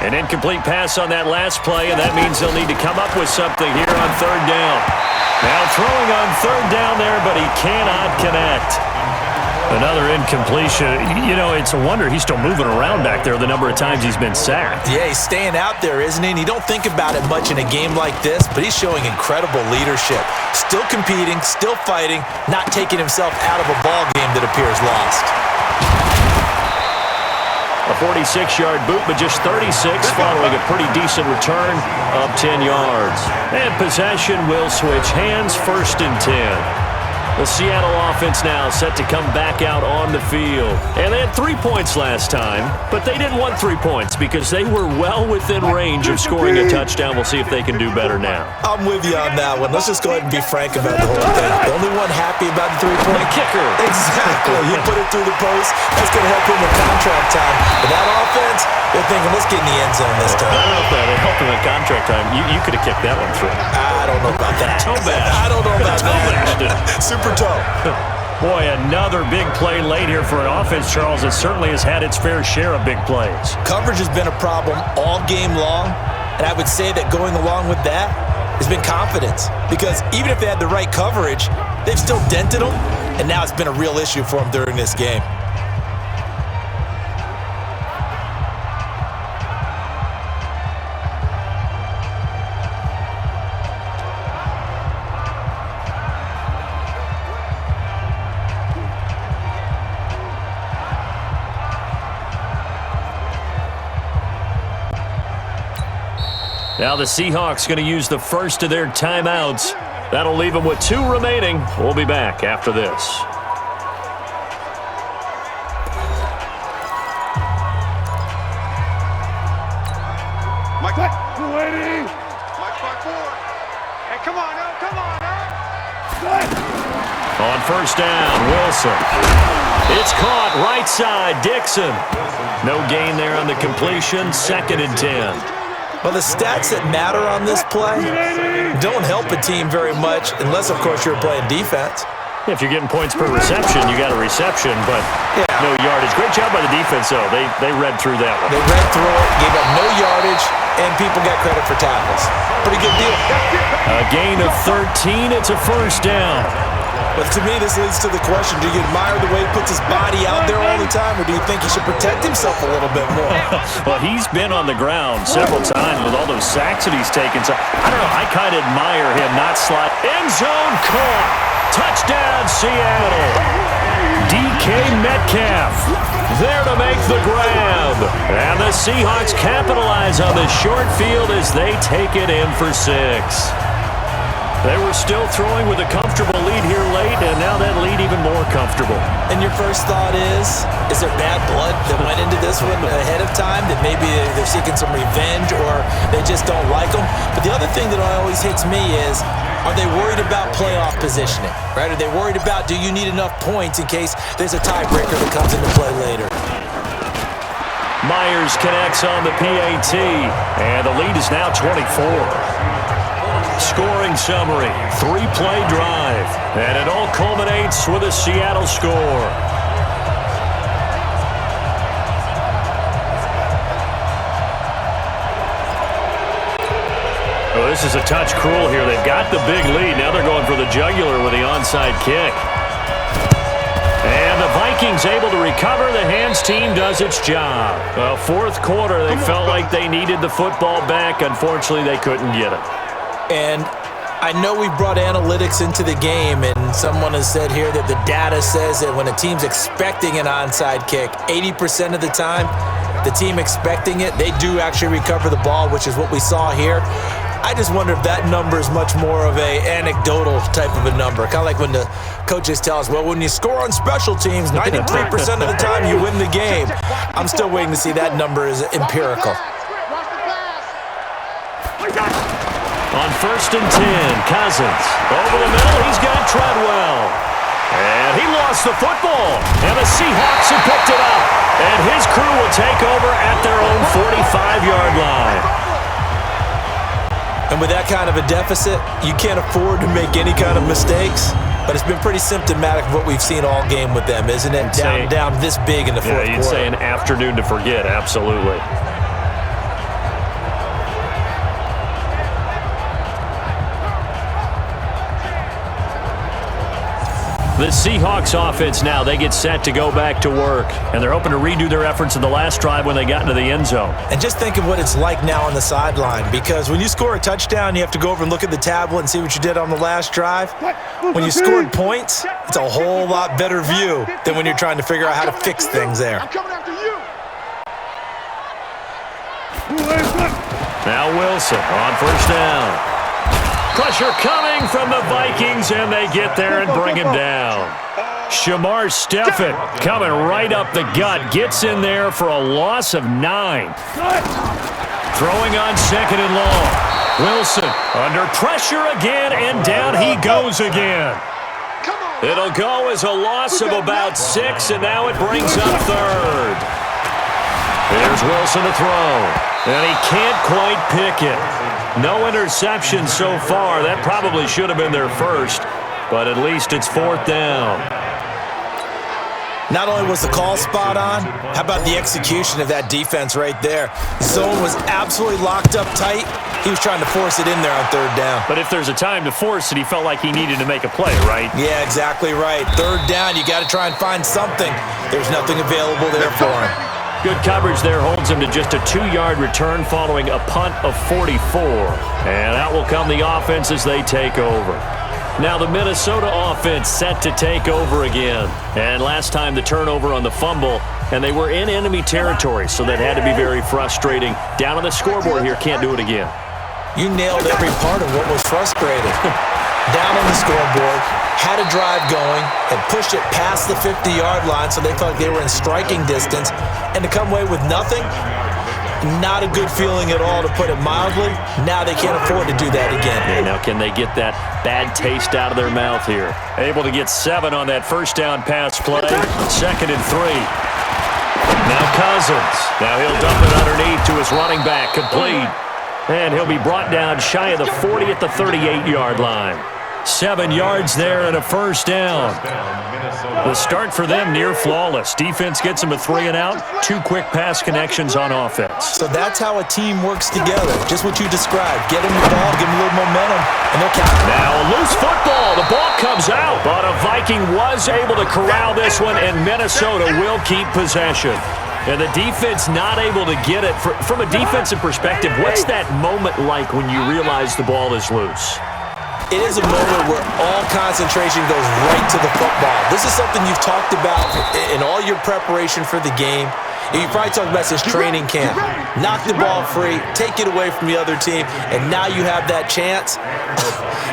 [SPEAKER 2] An incomplete pass on that last play, and that means they'll need to come up with something here on 3rd down. Now throwing on 3rd down there, but he cannot connect. Another incompletion. You know, it's a wonder he's still moving around back there the number of times he's been sacked.
[SPEAKER 3] Yeah, he's staying out there, isn't he? And you don't think about it much in a game like this, but he's showing incredible leadership. Still competing, still fighting, not taking himself out of a ball game that appears lost.
[SPEAKER 2] A 46-yard boot, but just 36 following a pretty decent return of 10 yards. And possession will switch hands, 1st and 10. The Seattle offense now set to come back out on the field. And they had 3 points last time, but they didn't want 3 points because they were well within range of scoring a touchdown. We'll see if they can do better now.
[SPEAKER 3] I'm with you on that one. Let's just go ahead and be frank about the whole thing. The only one happy about the 3-point
[SPEAKER 2] kicker.
[SPEAKER 3] Exactly. He put it through the post. That's going to help him with contract time. But that offense, they're thinking, let's get in the end zone this time.
[SPEAKER 2] I don't know if that will help him in contract time. You could have kicked that one through.
[SPEAKER 3] I don't know about that.
[SPEAKER 2] Toe bash.
[SPEAKER 3] I don't know about
[SPEAKER 2] that.
[SPEAKER 3] Super toe.
[SPEAKER 2] Boy, another big play late here for an offense, Charles, that certainly has had its fair share of big plays.
[SPEAKER 3] Coverage has been a problem all game long, and I would say that going along with that has been confidence. Because even if they had the right coverage, they've still dented them, and now it's been a real issue for them during this game.
[SPEAKER 2] Now the Seahawks going to use the first of their timeouts. That'll leave them with 2 remaining. We'll be back after this.
[SPEAKER 4] Mike, waiting. Mike, 5-4. Hey, come on, now, come on, now.
[SPEAKER 2] On first down, Wilson. It's caught right side, Dixon. No gain there on the completion, 2nd and 10.
[SPEAKER 3] Well, the stats that matter on this play don't help a team very much unless, of course, you're playing defense.
[SPEAKER 2] If you're getting points per reception, you got a reception, but no yardage. Great job by the defense, though. They read through that one.
[SPEAKER 3] They read through it, gave up no yardage, and people got credit for tackles. Pretty good deal.
[SPEAKER 2] A gain of 13. It's a first down.
[SPEAKER 3] But to me, this leads to the question, do you admire the way he puts his body out there all the time, or do you think he should protect himself a little bit more?
[SPEAKER 2] Well, he's been on the ground several times with all those sacks that he's taken. So, I don't know, I kind of admire him not slide. End zone caught. Touchdown, Seattle. DK Metcalf there to make the grab. And the Seahawks capitalize on the short field as they take it in for 6. They were still throwing with a comfortable lead here late, and now that lead even more comfortable.
[SPEAKER 3] And your first thought is there bad blood that went into this one ahead of time, that maybe they're seeking some revenge or they just don't like them? But the other thing that always hits me is, are they worried about playoff positioning, right? Are they worried about, do you need enough points in case there's a tiebreaker that comes into play later?
[SPEAKER 2] Myers connects on the PAT, and the lead is now 24. Scoring summary, 3-play drive, and it all culminates with a Seattle score. Oh, this is a touch cruel here. They've got the big lead. Now they're going for the jugular with the onside kick. And the Vikings able to recover. The hands team does its job. Fourth quarter, they felt like they needed the football back. Unfortunately, they couldn't get it.
[SPEAKER 3] And I know we brought analytics into the game, and someone has said here that the data says that when a team's expecting an onside kick, 80% of the time, the team expecting it, they do actually recover the ball, which is what we saw here. I just wonder if that number is much more of a anecdotal type of a number. Kind of like when the coaches tell us, well, when you score on special teams, 93% of the time you win the game. I'm still waiting to see that number is empirical.
[SPEAKER 2] On first and 10, Cousins. Over the middle, he's got Treadwell. And he lost the football. And the Seahawks have picked it up. And his crew will take over at their own 45-yard line.
[SPEAKER 3] And with that kind of a deficit, you can't afford to make any kind of mistakes. But it's been pretty symptomatic of what we've seen all game with them, isn't it? Down this big in the fourth quarter.
[SPEAKER 2] Yeah, you'd say an afternoon to forget, absolutely. The Seahawks offense now, they get set to go back to work. And they're hoping to redo their efforts in the last drive when they got into the end zone.
[SPEAKER 3] And just think of what it's like now on the sideline. Because when you score a touchdown, you have to go over and look at the tablet and see what you did on the last drive. When you scored points, it's a whole lot better view than when you're trying to figure out how to fix things there.
[SPEAKER 4] I'm coming after you.
[SPEAKER 2] Now Wilson on first down. Pressure coming from the Vikings, and they get there and bring him down. Shamar Stephen coming right up the gut. Gets in there for a loss of 9. Throwing on second and long. Wilson under pressure again, and down he goes again. It'll go as a loss of about 6, and now it brings up third. There's Wilson to throw, and he can't quite pick it. No interception so far. That probably should have been their first, but at least it's fourth down.
[SPEAKER 3] Not only was the call spot on, how about the execution of that defense right there? Zone was absolutely locked up tight. He was trying to force it in there on third down.
[SPEAKER 2] But if there's a time to force it, he felt like he needed to make a play, right?
[SPEAKER 3] Yeah, exactly right. Third down, you got to try and find something. There's nothing available there for him.
[SPEAKER 2] Good coverage there holds him to just a 2-yard return following a punt of 44. And out will come the offense as they take over. Now the Minnesota offense set to take over again. And last time the turnover on the fumble, and they were in enemy territory, so that had to be very frustrating. Down on the scoreboard here, can't do it again.
[SPEAKER 3] You nailed every part of what was frustrating. Down on the scoreboard, had a drive going, and pushed it past the 50-yard line so they felt like they were in striking distance. And to come away with nothing, not a good feeling at all, to put it mildly. Now they can't afford to do that again.
[SPEAKER 2] Yeah, now can they get that bad taste out of their mouth here? Able to get 7 on that first down pass play. 2nd and 3. Now Cousins. Now he'll dump it underneath to his running back. Complete. And he'll be brought down shy of the 40 at the 38-yard line. 7 yards there and a first down. The start for them near flawless. Defense gets them a 3 and out. 2 quick pass connections on offense.
[SPEAKER 3] So that's how a team works together. Just what you described. Get them the ball, give them a little momentum, and they'll count.
[SPEAKER 2] Now a loose football. The ball comes out. But a Viking was able to corral this one, and Minnesota will keep possession. And the defense not able to get it. From a defensive perspective, what's that moment like when you realize the ball is loose?
[SPEAKER 3] It is a moment where all concentration goes right to the football. This is something you've talked about in all your preparation for the game. You probably talked about since training camp. Knock the ball free, take it away from the other team, and now you have that chance.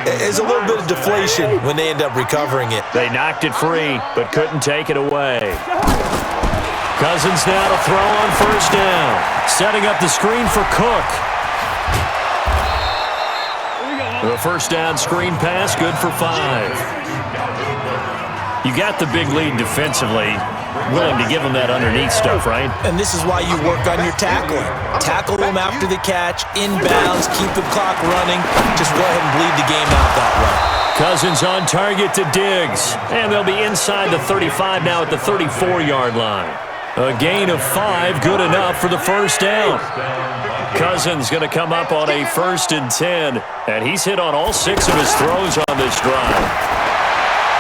[SPEAKER 3] There's a little bit of deflation when they end up recovering it.
[SPEAKER 2] They knocked it free, but couldn't take it away. Cousins now to throw on first down. Setting up the screen for Cook. The first down screen pass, good for 5. You got the big lead defensively. Willing to give them that underneath stuff, right?
[SPEAKER 3] And this is why you work on your tackling. Tackle them after the catch, inbounds, keep the clock running. Just go ahead and bleed the game out that way.
[SPEAKER 2] Cousins on target to Diggs. And they'll be inside the 35 now at the 34-yard line. A gain of 5, good enough for the first down. Cousins going to come up on a 1st and 10, and he's hit on all 6 of his throws on this drive.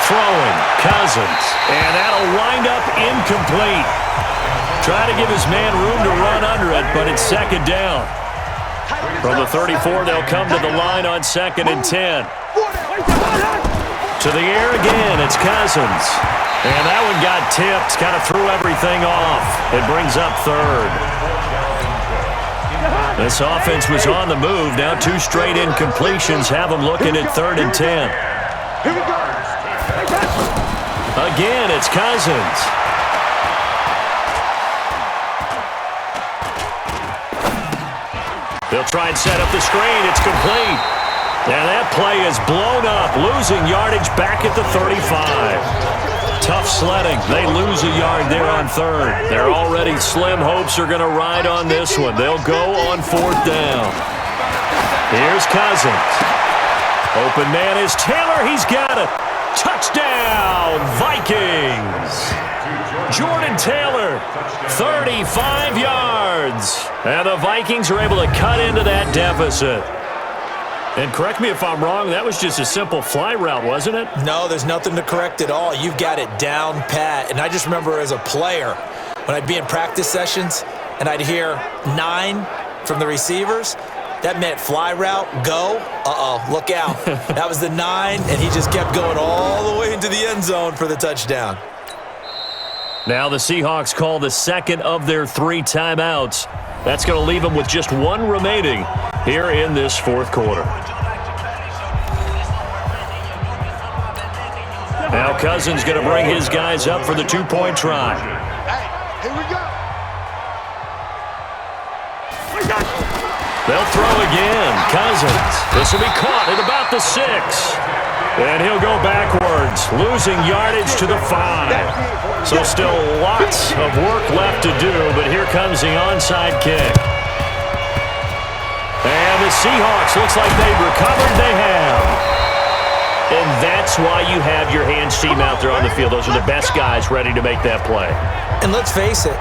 [SPEAKER 2] Throwing, Cousins, and that'll wind up incomplete. Try to give his man room to run under it, but it's 2nd down. From the 34, they'll come to the line on 2nd and 10. To the air again, it's Cousins. And that one got tipped, kind of threw everything off. It brings up 3rd. This offense was on the move. Now 2 straight incompletions have them looking at 3rd and 10. Again, it's Cousins. They'll try and set up the screen. It's complete. And that play is blown up, losing yardage back at the 35. Tough sledding. They lose a yard there on 3rd. They're already slim hopes are going to ride on this one. They'll go on 4th down. Here's Cousins. Open man is Taylor. He's got it. Touchdown, Vikings. Jordan Taylor, 35 yards. And the Vikings are able to cut into that deficit. And correct me if I'm wrong, that was just a simple fly route, wasn't it?
[SPEAKER 3] No, there's nothing to correct at all. You've got it down pat. And I just remember as a player, when I'd be in practice sessions and I'd hear 9 from the receivers, that meant fly route, go. Uh-oh, look out. That was the 9, and he just kept going all the way into the end zone for the touchdown.
[SPEAKER 2] Now the Seahawks call the 2nd of their 3 timeouts. That's going to leave them with just 1 remaining here in this 4th quarter. Now Cousins going to bring his guys up for the 2-point try.
[SPEAKER 4] Hey, here we go.
[SPEAKER 2] They'll throw again. Cousins. This will be caught at about the 6. And he'll go backwards, losing yardage to the 5. So still lots of work left to do, but here comes the onside kick. And the Seahawks, looks like they've recovered. They have. And that's why you have your hands team out there on the field. Those are the best guys ready to make that play.
[SPEAKER 3] And let's face it,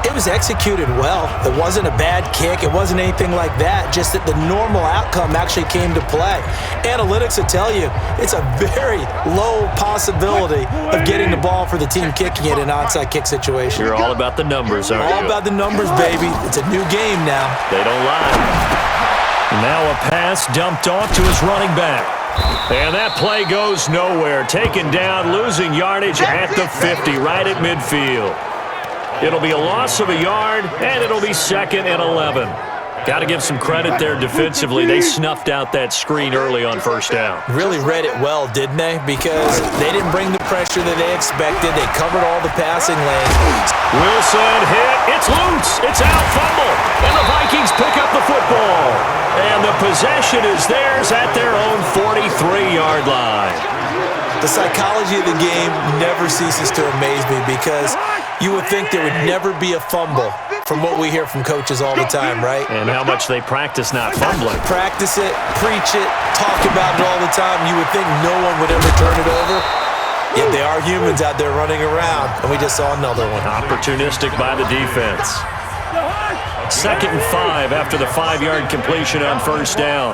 [SPEAKER 3] it was executed well. It wasn't a bad kick. It wasn't anything like that. Just that the normal outcome actually came to play. Analytics will tell you it's a very low possibility of getting the ball for the team kicking it in an onside kick situation.
[SPEAKER 2] You're all about the numbers, aren't you?
[SPEAKER 3] All about the numbers, baby. It's a new game now.
[SPEAKER 2] They don't lie. Now a pass dumped off to his running back. And that play goes nowhere. Taken down, losing yardage at the 50, right at midfield. It'll be a loss of a yard, and it'll be 2nd and 11. Got to give some credit there defensively. They snuffed out that screen early on first down.
[SPEAKER 3] Really read it well, didn't they? Because they didn't bring the pressure that they expected. They covered all the passing lanes.
[SPEAKER 2] Wilson hit. It's loose. It's out. Fumble. And the Vikings pick up the football. And the possession is theirs at their own 43-yard line.
[SPEAKER 3] The psychology of the game never ceases to amaze me because you would think there would never be a fumble from what we hear from coaches all the time, right?
[SPEAKER 2] And how much they practice not fumbling.
[SPEAKER 3] Practice it, preach it, talk about it all the time. You would think no one would ever turn it over. Yet they are humans out there running around, and we just saw another one.
[SPEAKER 2] Opportunistic by the defense. 2nd and 5 after the 5-yard completion on first down.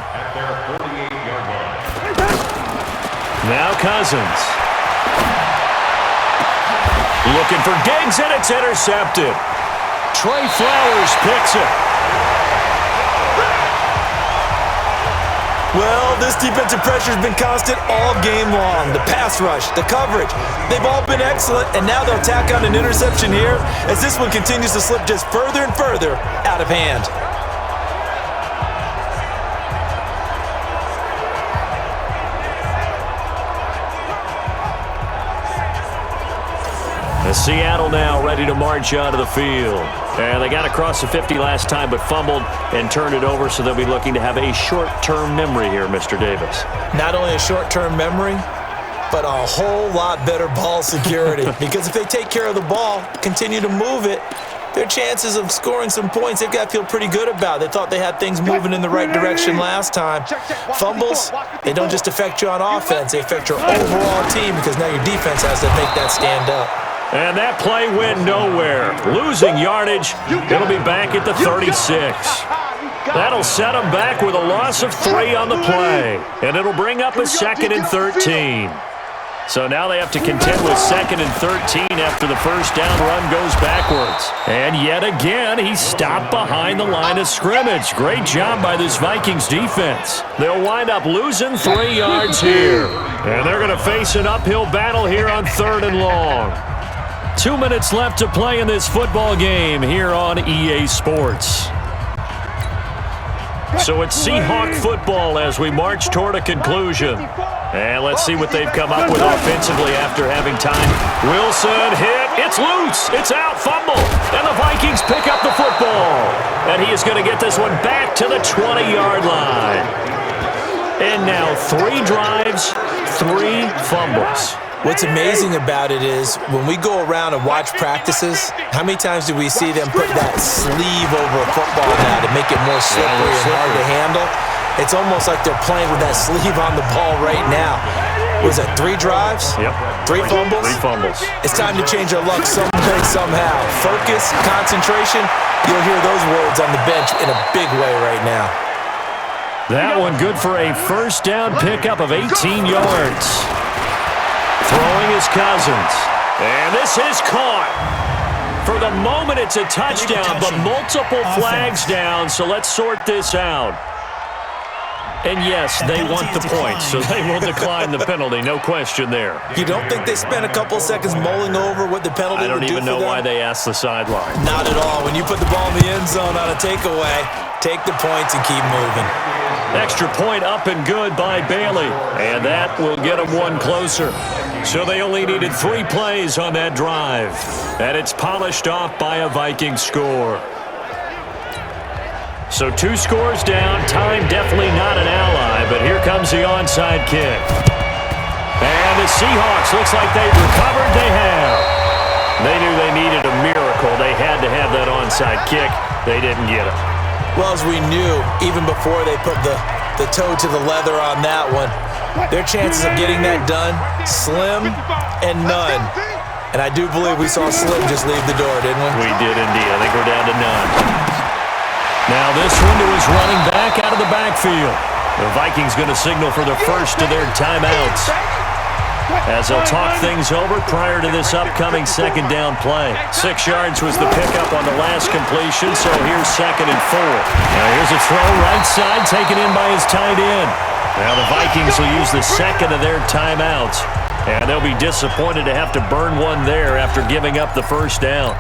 [SPEAKER 2] Now Cousins. Looking for Diggs, and it's intercepted. Trey Flowers picks it.
[SPEAKER 3] Well, this defensive pressure has been constant all game long. The pass rush, the coverage, they've all been excellent, and now they'll tack on an interception here as this one continues to slip just further and further out of hand.
[SPEAKER 2] Seattle now ready to march out of the field. And they got across the 50 last time but fumbled and turned it over, so they'll be looking to have a short-term memory here, Mr. Davis.
[SPEAKER 3] Not only a short-term memory, but a whole lot better ball security. Because if they take care of the ball, continue to move it, their chances of scoring some points, they've got to feel pretty good about. They thought they had things moving in the right direction last time. Fumbles, they don't just affect you on offense, they affect your overall team because now your defense has to make that stand up.
[SPEAKER 2] And that play went nowhere. Losing yardage. It'll be back at the 36. That'll set them back with a loss of 3 on the play. And it'll bring up a 2nd and 13. So now they have to contend with 2nd and 13 after the first down run goes backwards. And yet again, he's stopped behind the line of scrimmage. Great job by this Vikings defense. They'll wind up losing 3 yards here. And they're going to face an uphill battle here on 3rd and long. 2 minutes left to play in this football game here on EA Sports. So it's Seahawk football as we march toward a conclusion. And let's see what they've come up with offensively after having time. Wilson hit. It's loose. It's out. Fumble. And the Vikings pick up the football. And he is going to get this one back to the 20-yard line. And now 3 drives, 3 fumbles.
[SPEAKER 3] What's amazing about it is when we go around and watch practices, how many times do we see them put that sleeve over a football now to make it more slippery and hard to handle? It's almost like they're playing with that sleeve on the ball right now. Was it 3 drives?
[SPEAKER 2] Yep.
[SPEAKER 3] 3 fumbles?
[SPEAKER 2] 3 fumbles.
[SPEAKER 3] It's time to change our luck some way, somehow. Focus, concentration, you'll hear those words on the bench in a big way right now.
[SPEAKER 2] That one good for a first down pickup of 18 yards. Throwing is Cousins. And this is caught. For the moment, it's a touchdown, but multiple flags down, so let's sort this out. And yes, they want the points, so they will decline the penalty, no question there.
[SPEAKER 3] You don't think they spent a couple seconds mulling over what the penalty would do for them?
[SPEAKER 2] I don't even know why they asked the sideline.
[SPEAKER 3] Not at all. When you put the ball in the end zone on a takeaway, take the points and keep moving.
[SPEAKER 2] Extra point up and good by Bailey, and that will get them one closer. So they only needed 3 plays on that drive, and it's polished off by a Viking score. So 2 scores down, time definitely not an ally, but here comes the onside kick. And the Seahawks, looks like they've recovered. They have. They knew they needed a miracle. They had to have that onside kick. They didn't get it.
[SPEAKER 3] Well, as we knew, even before they put the toe to the leather on that one, their chances of getting that done, slim and none. And I do believe we saw Slim just leave the door, didn't we?
[SPEAKER 2] We did indeed. I think we're down to none. Now this one to his running back out of the backfield. The Vikings going to signal for the first of their timeouts as they'll talk things over prior to this upcoming second down play. 6 yards was the pickup on the last completion, so here's 2nd and 4. Now here's a throw right side taken in by his tight end. Now the Vikings will use the second of their timeouts, and they'll be disappointed to have to burn one there after giving up the first down.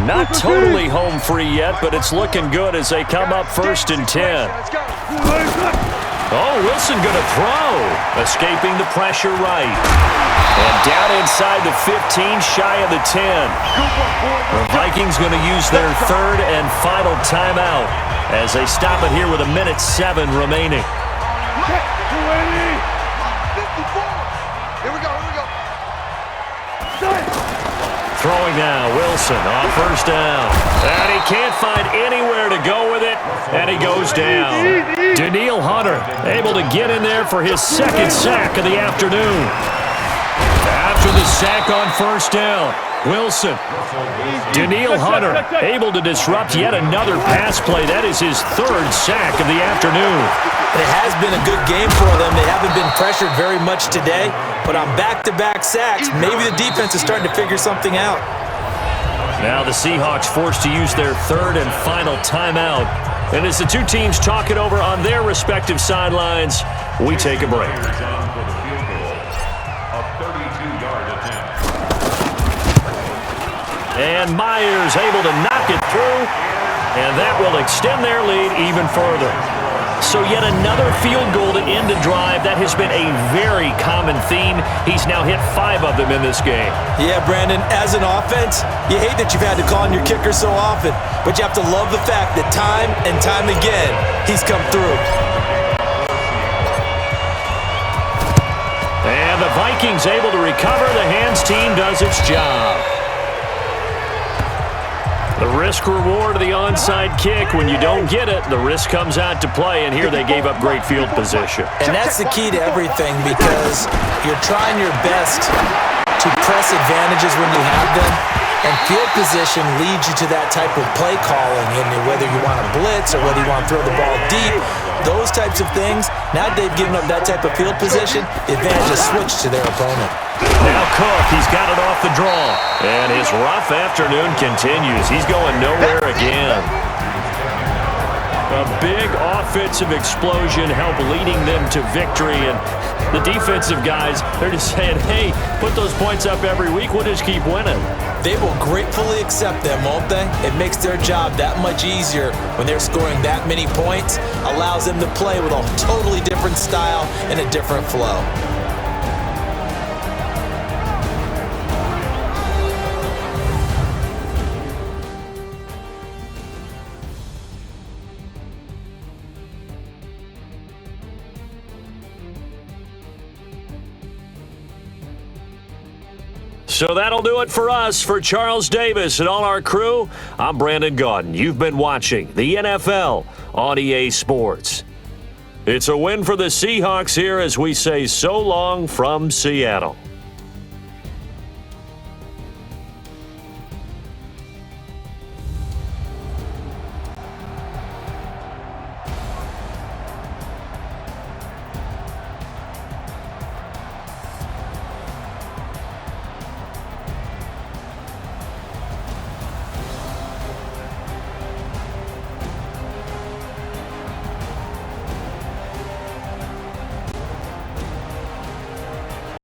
[SPEAKER 2] Not totally home free yet, but it's looking good as they come up 1st and 10. Oh, Wilson going to throw. Escaping the pressure right. And down inside the 15, shy of the 10. The Vikings going to use their 3rd and final timeout as they stop it here with 1:07 remaining.
[SPEAKER 4] Here we go.
[SPEAKER 2] Throwing now, Wilson on 1st down. And he can't find anywhere to go with it, and he goes down. Danielle Hunter able to get in there for his 2nd sack of the afternoon. After the sack on 1st down, Wilson. Danielle Hunter able to disrupt yet another pass play. That is his 3rd sack of the afternoon.
[SPEAKER 3] It has been a good game for them. They haven't been pressured very much today, but on back-to-back sacks, maybe the defense is starting to figure something out.
[SPEAKER 2] Now the Seahawks forced to use their 3rd and final timeout. And as the two teams talk it over on their respective sidelines, we take a break. And Myers able to knock it through, and that will extend their lead even further. So yet another field goal to end a drive. That has been a very common theme. He's now hit 5 of them in this game.
[SPEAKER 3] Yeah, Brandon, as an offense, you hate that you've had to call on your kicker so often, but you have to love the fact that time and time again, he's come through.
[SPEAKER 2] And the Vikings able to recover. The hands team does its job. The risk-reward of the onside kick, when you don't get it, the risk comes out to play, and here they gave up great field position.
[SPEAKER 3] And that's the key to everything, because you're trying your best to press advantages when you have them, and field position leads you to that type of play calling, and whether you want to blitz or whether you want to throw the ball deep, those types of things. Now they've given up that type of field position, the advantage is switched to their opponent.
[SPEAKER 2] Now Cook, he's got it off the draw. And his rough afternoon continues. He's going nowhere again. A big offensive explosion helped leading them to victory. And the defensive guys, they're just saying, hey, put those points up every week. We'll just keep winning.
[SPEAKER 3] They will gratefully accept them, won't they? It makes their job that much easier when they're scoring that many points. Allows them to play with a totally different style and a different flow.
[SPEAKER 2] So that'll do it for us. For Charles Davis and all our crew, I'm Brandon Gaudin. You've been watching the NFL on EA Sports. It's a win for the Seahawks here as we say so long from Seattle.